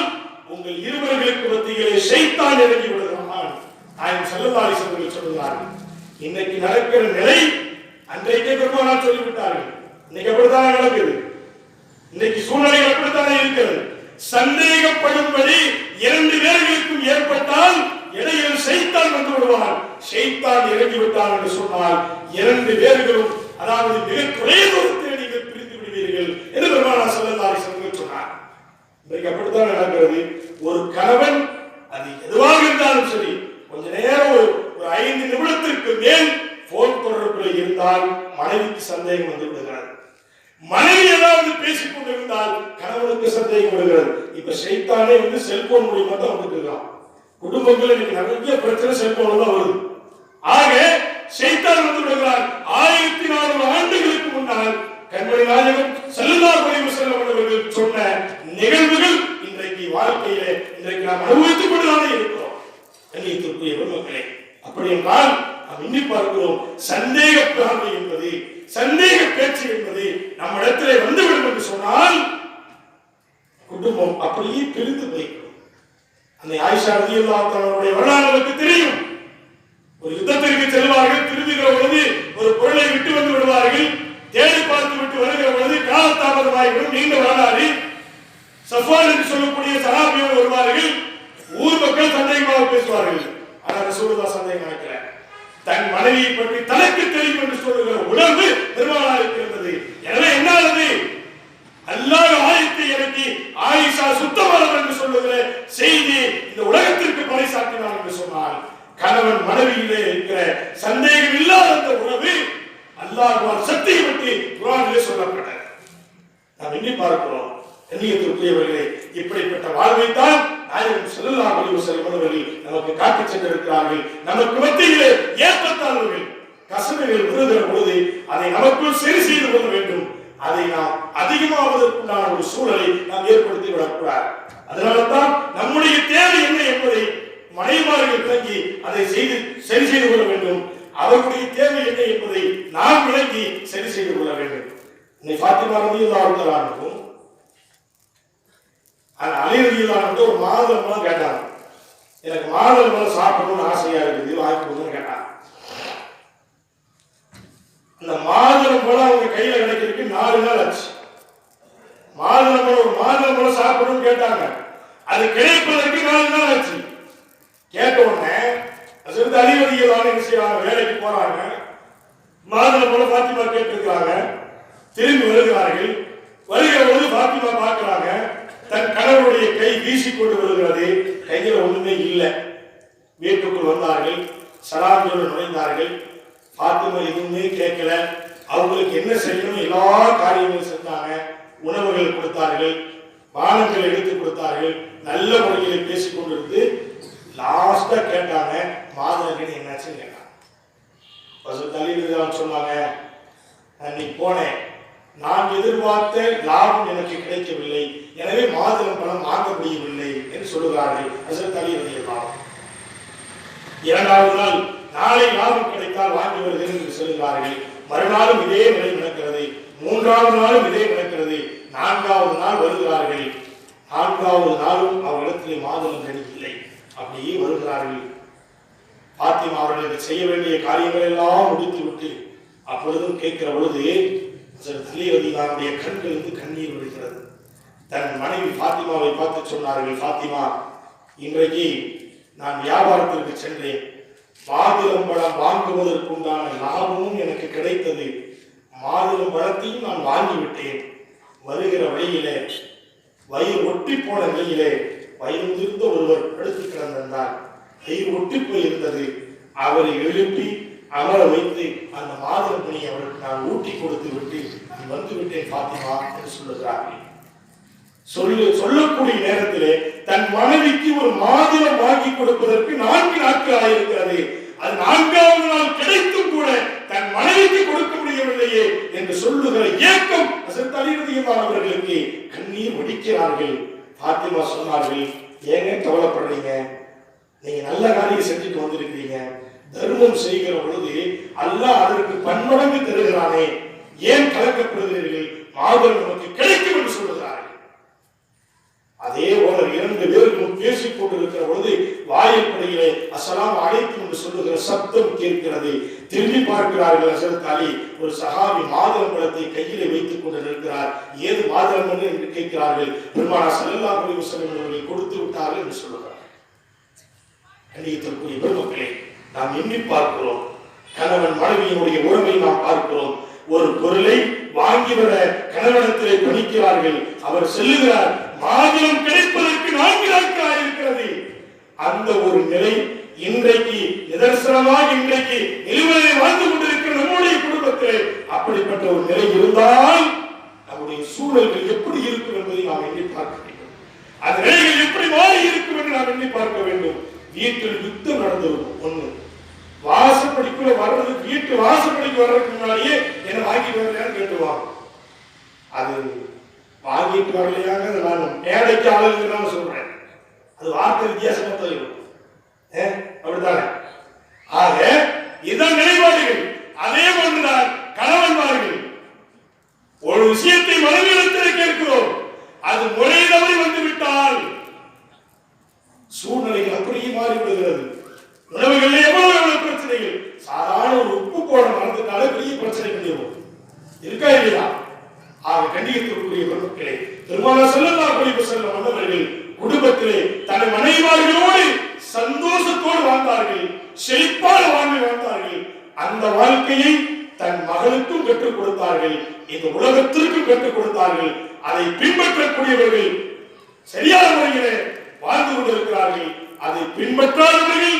உங்கள் இருவர்களுக்கு மத்தியிலே ஷைத்தான் இறங்கி விடுகிறான். நாயகம் ஸல்லல்லாஹு அலைஹி வஸல்லம் சொல்கிறார்கள். இன்னைக்கு நடக்கிற நிலை அன்றைக்கே பெருமானார் சொல்லிவிட்டார்கள். இன்னைக்கு அப்படித்தானே நடக்குது. இன்னைக்கு சூழ்நிலை அப்படித்தானே இருக்கிறது. சந்தேகப்படும்படி 2 பேர்களுக்கும் ஏற்பட்டால் இடையில் ஷைத்தான் வந்து விடுவான். ஷைத்தான் இறங்கி விட்டான் என்று சொன்னால் 2 பேர்களும் அதாவது மிக குறைந்த தூரத்தில் நீங்கள் பிரிந்து விடுவீர்கள் என்று பெருமானார் ஸல்லல்லாஹு அலைஹி வஸல்லம் சொன்னார். இன்றைக்கு அப்படித்தான் நடக்கிறது. ஒரு கணவன் அது எதுவாக இருந்தாலும் சரி கொஞ்ச நேரம் ஒரு 5 நிமிடத்திற்கு மேல் போன் தொடர்பில் இருந்தால் மனைவிக்கு சந்தேகம் வந்து விடுகிறது. மனைவி ஏதாவது பேசிக் கொண்டிருந்தால் கணவனுக்கு சந்தேகம் வருகிறது. இப்ப ஷைத்தானே வந்து செல்போன் மூலமா தான் வந்துட்டு இருக்கான். குடும்பங்கள் இன்னைக்கு நிறைய பிரச்சனை செல்போன் தான் வருது. ஆக ஷைத்தான் வந்து விடுகிறார். 1400 ஆண்டுகளுக்கு முன்னால் கண்மணி நாயகம் ஸல்லல்லாஹு அலைஹி வஸல்லம் அவர்கள் சொன்ன நிகழ்வுகள் இன்றைக்கு வாழ்க்கையிலே இன்றைக்கு நாம் அனுபவித்துக் கொண்டுதானே இருக்கிறோம். கண்ணியத்திற்குரிய பெருமக்களே, அப்படி என்றால் நாம் எண்ணி பார்க்கிறோம், சந்தேக பார்வை என்பது, சந்தேக பேச்சு என்பது நம்மிடத்திலே வந்துவிடும் என்று சொன்னால் குடும்பம் அப்படியே பிரிந்து போய்விடும். அந்த ஆயிஷா ரலியல்லாஹு தஆலாவுடைய வரலாறு நமக்கு தெரியும். ஒரு யுத்தத்திற்கு செல்வார்கள், திரும்புகிற பொழுது ஒரு பொருளை விட்டு வந்து விடுவார்கள். தேடி பார்த்து விட்டு வருகிற பொழுது காலதாமதமாகிவிடும். நீண்ட வரலாறு. சஃப்வான் என்று சொல்லக்கூடிய சஹாபியோடு வருவார்கள். ஊர் மக்கள் சந்தேகமாக பேசுவார்கள். ஆனால் ரசூலுல்லாஹ் சந்தேகம் நினைக்கல. தன் மனைவியை பற்றி தனக்கு தெரியும் என்று சொல்லுகிற உணர்வு பெருமானாருக்கு இருந்தது. எனவே என்னானது? அல்லாஹ் ஆயத்தை இறக்கி ஆயிஷா சுத்தமானவர் என்று சொல்லுகிற செய்தி இந்த உலகத்திற்கு பறைசாற்றினார் என்று சொன்னால் கணவன் மனைவியிலே இருக்கிற சந்தேகம் இல்லாத அந்த உறவு அல்லாஹ்வால் சத்தியம் விட்டு குர்ஆனிலே சொல்லப்பட்டது. நாம் எண்ணி பார்க்கிறோம். கண்ணியத்திற்குரியவர்களே, இப்படிப்பட்ட வாழ்வைத்தான் நாயகம் ஸல்லல்லாஹு அலைஹி வஸல்லம் அவர்கள் நமக்கு காட்டிச் சென்றிருக்கிறார்கள். நமக்கு மத்தியிலே ஏற்றத்தாழ்வுகள் கசடுகள் வருகிற பொழுது அதை நமக்குள் சரி செய்து கொள்ள வேண்டும். அதை நாம் அதிகமாவதற்குண்டான ஒரு சூழலை நாம் ஏற்படுத்தி விடக்கூடாது. அதனால்தான் நம்முடைய தேவை என்ன என்பதை மனைவிமார்கள் விளங்கி அதை சரி செய்து கொள்ள வேண்டும். அவருடைய தேவை என்ன என்பதை நாம் விளங்கி சரி செய்து கொள்ள வேண்டும். இன்னைக்கு ஃபாத்திமா ரலியல்லாஹு தஆலா அன்ஹும் அலி ரலியல்லாஹு அன்ஹு ஒரு மாதுளம்பழம் கேட்டாங்க. எனக்கு மாதுளம்பழம் சாப்பிடணும்னு ஆசையா இருக்குது, வாங்கி கொடுங்கன்னு கேட்டாங்க. அந்த மாதுளம்பழம் அவங்க கையில கிடைக்கிறதுக்கு 4 நாள் ஆச்சு. மாதுளம்பழம் சாப்பிடணும்னு கேட்டாங்க. அது கிடைப்பதற்கு 4 நாள் ஆச்சு. கேட்ட உடனே அசரத் அலி ரலியல்லாஹு அன்ஹு என்ன செய்றாங்க? வேலைக்கு போறாங்க. மாதுளம்பழம் ஃபாத்திமா கேட்டிருக்கிறாங்க. திரும்பி வருகிறார்கள். வருகிற பொழுது ஃபாத்திமா பார்க்கிறாங்க, தன் கணவருடைய கை வீசிக்கொண்டு வருகிறது. கையில் ஒண்ணுமே இல்லை. வீட்டுக்குள் வந்தார்கள். சலாம் சொல்ல நுழைந்தார்கள். ஃபாத்திமா எதுவுமே கேட்கல. அவங்களுக்கு என்ன செய்யணும் எல்லா காரியங்களும் செஞ்சாங்க. உணவுகள் கொடுத்தார்கள். பானங்களை எடுத்து கொடுத்தார்கள். நல்ல முறையிலே பேசிக் கொண்டிருந்து லாஸ்டா கேட்டாங்க, மாதுளங்கனி என்னாச்சுன்னு கேட்டாங்க. சொன்னாங்க, அன்னைக்கு போனேன், நான் எதிர்பார்த்த லாபம் எனக்கு கிடைக்கவில்லை, எனவே மாதுளம் பழம் வாங்க முடியவில்லை என்று சொல்லுகிறார்கள். ஹஜ்ரத் அலி ரலியல்லாஹு அன்ஹு. இரண்டாவது நாள், நாளை லாபம் கிடைத்தால் வாங்கி வருகிறேன் என்று சொல்லுகிறார்கள். மறுநாளும் இதே நிலை நடக்கிறது. மூன்றாவது நாளும் இதே நடக்கிறது. நான்காவது நாள் வருகிறார்கள். நான்காவது நாளும் அவரிடத்திலே மாதுளம் இல்லை. அப்படியே வருகிறார்கள். பாத்திமா அவர்களுக்கு செய்ய வேண்டிய காரியங்கள் எல்லாம் முடித்து விட்டு அப்பொழுதும் கேட்கிற பொழுது அலிரதியுடைய கண்களிலிருந்து கண்ணீர் விடுகிறது. தன் மனைவி பாத்திமாவை பார்த்து சொன்னார்கள், பாத்திமா, இன்றைக்கு நான் வியாபாரத்திற்கு சென்றேன், மாதுளம் பழம் வாங்குவதற்குண்டான லாபமும் எனக்கு கிடைத்தது, மாதுளம் பழத்தையும் நான் வாங்கிவிட்டேன். வருகிற வழியிலே வயிறு ஒட்டி போன நிலையிலே வயிறு முதிர்ந்த ஒருவர் படுத்து கிடந்தார். வயிறு ஒட்டி போயிருந்தது. அவரை எழுப்பி அமர வைத்து அந்த மாதுளம் பணியை அவருக்கு நான் ஊட்டி கொடுத்து விட்டு நான் வந்து விட்டேன் பாத்திமா என்று சொல்லுகிறார்கள். சொல்லக்கூடிய நேரத்திலே தன் மனைவிக்கு ஒரு மாதுளம் வாங்கி கொடுப்பதற்கு 4 நாட்கள் ஆயிருக்கிறது. அது 4வது நாள் கிடைத்தும் கூட தன் மனைவிக்கு கொடுக்க முடியவில்லையே என்று சொல்லுகிற ஏக்கம் ஹஜ்ரத் அலி ரலியல்லாஹு அன்ஹு அவர்களுக்கு கண்ணீர் வடிக்கிறார்கள். பாத்திமா சொன்னார்கள், ஏங்க கவலைப்படுறீங்க, நீங்க நல்ல காரியம் செஞ்சுட்டு வந்திருக்கிறீங்க, தர்மம் செய்கிற பொழுது அல்லாஹ் அதற்கு பன்மடங்கு தருகிறானே, ஏன் கலக்கப்படுகிறீர்கள், மாதுளம் நமக்கு கிடைக்கும் என்று சொல்லுகிறார்கள். அதே போல 2 பேரும் பேசிக் கொண்டிருக்கிற பொழுது வாயிற்படியிலே அஸ்ஸலாமு அலைக்கும் என்று சொல்லுகிற சப்தம் கேட்கிறது. திரும்பி பார்க்கிறார்கள். ஹஜ்ரத் அலி ஒரு சஹாபி மாதுளம் பழத்தை கையிலே வைத்துக் கொண்டு நிற்கிறார். ஏது மாதுளம் என்று கேட்கிறார்கள். பெருமானார் ஸல்லல்லாஹு அலைஹி வஸல்லம் அவர்கள் கொடுத்து விட்டார்கள் என்று சொல்லுகிறார். கண்ணியத்திற்குரிய பெருமக்களே, நாம் எண்ணி பார்க்கிறோம், கணவன் மனைவியினுடைய உறவை நாம் பார்க்கிறோம். ஒரு பொருளை வாங்கி வர கணவனத்திலே பணிக்கிறார்கள். அவர் செல்லுகிறார், மாதுளம் கிடைப்பதற்கு 4 நாட்கள் ஆயிருக்கிறது. அந்த ஒரு நிலை இன்றைக்கு நிதர்சனமாக இன்றைக்கு நிலுவையை வாழ்ந்து கொண்டிருக்கிற நம்முடைய குடும்பத்திலே அப்படிப்பட்ட ஒரு நிலை இருந்தால் நம்முடைய சூழல்கள் எப்படி இருக்கும் என்பதை நாம் எண்ணி பார்க்க வேண்டும். அந்த நிலைகள் எப்படி மாறி இருக்கும் என்று நாம் எண்ணி பார்க்க வேண்டும். வீட்டில் யுத்தம் நடந்திருக்கும். ஒண்ணு, வாசப்படிக்குள்ள வர்றது, வீட்டு வாசப்படிக்கு வர்றதுக்கு முன்னாடியே என்ன வாங்கிட்டு வரலையான்னு கேட்டுவாங்க. அது வாங்கிட்டு வரலையாங்க, நான் மேடைக்கு ஆளுங்க சொல்றேன், அது வார்த்தை வித்தியாசமா தெரியும். அப்படித்தானே? ஆக இதுதான் நிலைப்பாடுகள். அதே போன்றுதான் கணவன்மார்கள். ஒரு விஷயத்தை மனைவியிடத்தில் கேட்கிறோம், அது முறை தவறி வந்துவிட்டால் சூழ்நிலைகள் அப்படியே மாறிவிடுகிறது. உறவுகளில் எவ்வளவு பிரச்சனைகள், சாதாரண ஒரு உப்பு போட மறந்துட்டாலே பெரிய பிரச்சனைகள் இருக்கா இல்லையா? ஆக கண்ணியத்திற்குரிய பெருமக்களே, பெருமானார் ஸல்லல்லாஹு அலைஹி வஸல்லம் அவர்கள் குடும்பத்திலே தன் மனைவிமார்களோடு சந்தோஷத்தோடு வாழ்ந்தார்கள், செழிப்பான வாழ்வை வாழ்ந்தார்கள். அந்த வாழ்க்கையை தன் மகளுக்கும் கற்றுக் கொடுத்தார்கள், இந்த உலகத்திற்கும் கற்றுக் கொடுத்தார்கள். அதை பின்பற்றக்கூடியவர்கள் சரியான முறையிலே வாழ்ந்து கொண்டிருக்கிறார்கள். அதை பின்பற்றாதவர்கள்,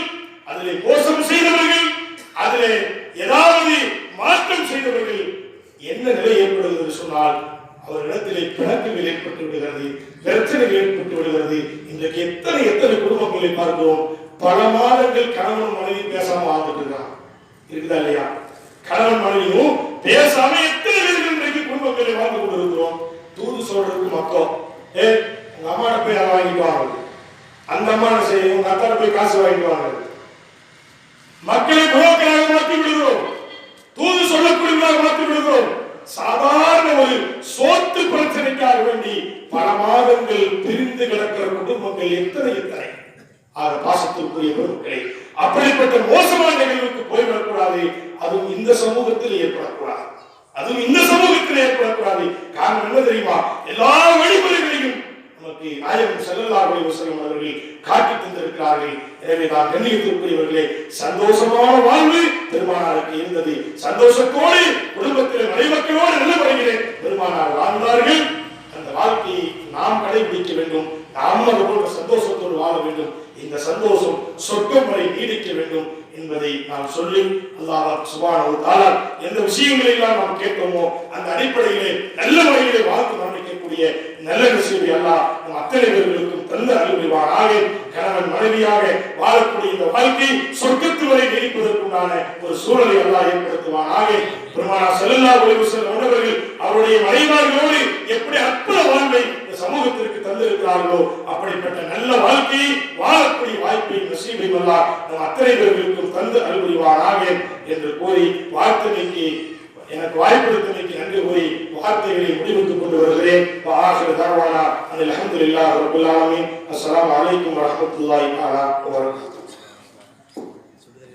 அதிலே மோசம் செய்தவர்கள், அதிலே ஏதாவது மாற்றம் செய்தவர்கள் என்ன நிலை ஏற்படுகிறது சொன்னால் அவரிடத்திலே பிணக்குகள் ஏற்பட்டு விடுகிறது, பிரச்சனைகள் ஏற்பட்டு விடுகிறது. இன்றைக்கு எத்தனை குடும்பங்களை பார்க்கிறோம், பல மாதங்கள் கணவன் மனைவி பேசாம வாழ்ந்துட்டு இருக்கான். இருக்குதா இல்லையா? கணவன் மனைவியும் பேசாம எத்தனை பேர்கள் இன்றைக்கு குடும்பங்களை வாழ்ந்து கொண்டிருக்கிறோம். தூது சொல்றதுக்கு மக்கள் உங்க அம்மாட்ட போய் அதை வாங்கிட்டு வாங்க, அந்த அம்மா செய்யும், உங்க அத்தாட்ட போய் காசு வாங்கிட்டு வாங்க. மக்களை புரோக்கராக மாற்றி விடுகிறோம், தூது சொல்லக்கூடியவர்களாக மாற்றி விடுகிறோம். சாதாரண ஒரு சோத்து பிரச்சனைக்காக வேண்டி பல மாதங்கள் பிரிந்து கிடக்கிற குடும்பங்கள் எத்தனை. ஆக பாசத்திற்குரிய பெருமக்களே, அப்படிப்பட்ட மோசமான நிகழ்வுக்கு போய்விடக்கூடாது. அதுவும் இந்த சமூகத்தில் ஏற்படக்கூடாது, அதுவும் இந்த சமூகத்தில் ஏற்படக்கூடாது. காரணம் என்ன தெரியுமா? எல்லா வழிமுறைகளையும் நமக்கு நாயகம் ஸல்லல்லாஹு அலைஹி வஸல்லம் அவர்கள் காட்டி தந்திருக்கிறார்கள். எனவே நாம் கண்ணியத்திற்குரியவர்களே, சந்தோஷமான வாழ்வு பெருமானாருக்கு இருந்தது. சந்தோஷத்தோடு குடும்பத்தில் மனைமக்களோடு நல்ல முறையிலே பெருமானார் வாழ்ந்தார்கள். அந்த வாழ்க்கையை நாம் கடைபிடிக்க வேண்டும். நாம் அது போன்ற சந்தோஷத்தோடு வாழ வேண்டும். இந்த சந்தோஷம் சொர்க்கம் வரை நீடிக்க வேண்டும் என்பதை நாம் சொல்லி, அல்லாஹ் சுப்ஹானஹு வ தஆலா எந்த விஷயங்களை எல்லாம் நாம் கேட்போமோ அந்த அடிப்படையிலே நல்ல முறையிலே வாழ்ந்து மரணிக்கக்கூடிய நல்ல நசீபை அல்லாஹ் நம் அத்தனை பேர்களுக்கும் தந்து அருள்வானாக. கணவன் மனைவியாக வாழக்கூடிய இந்த வாழ்க்கை சொர்க்கத்து வரை நீடிப்பதற்குண்டான ஒரு சூழலை அல்லாஹ் ஏற்படுத்துவானாக. பெருமானார் ஸல்லல்லாஹு அலைஹி வஸல்லம் அவர்கள் அவருடைய மனைவிமார்களோடு எப்படி அற்புத வாழ்வை இந்த சமூகத்திற்கு தந்திருக்கிறார்களோ அப்படிப்பட்ட நல்ல வாழ்க்கையை வாழக்கூடிய வாய்ப்பை நசீபை அல்லாஹ் நம் அத்தனை பேர்களுக்கும் தந்து அருள்வானாக என்று கூறி வார்த்தைக்கு எனக்கு வாய்ப்பளித்தமைக்கு நன்றி கூறி வார்த்தைகளை முடிவுக்கு கொண்டு வருகிறேன். அல்ஹம்துலில்லாஹி ரப்பில் ஆலமீன். அஸ்ஸலாமு அலைக்கும் வரஹ்மத்துல்லாஹி வபரகாத்துஹு.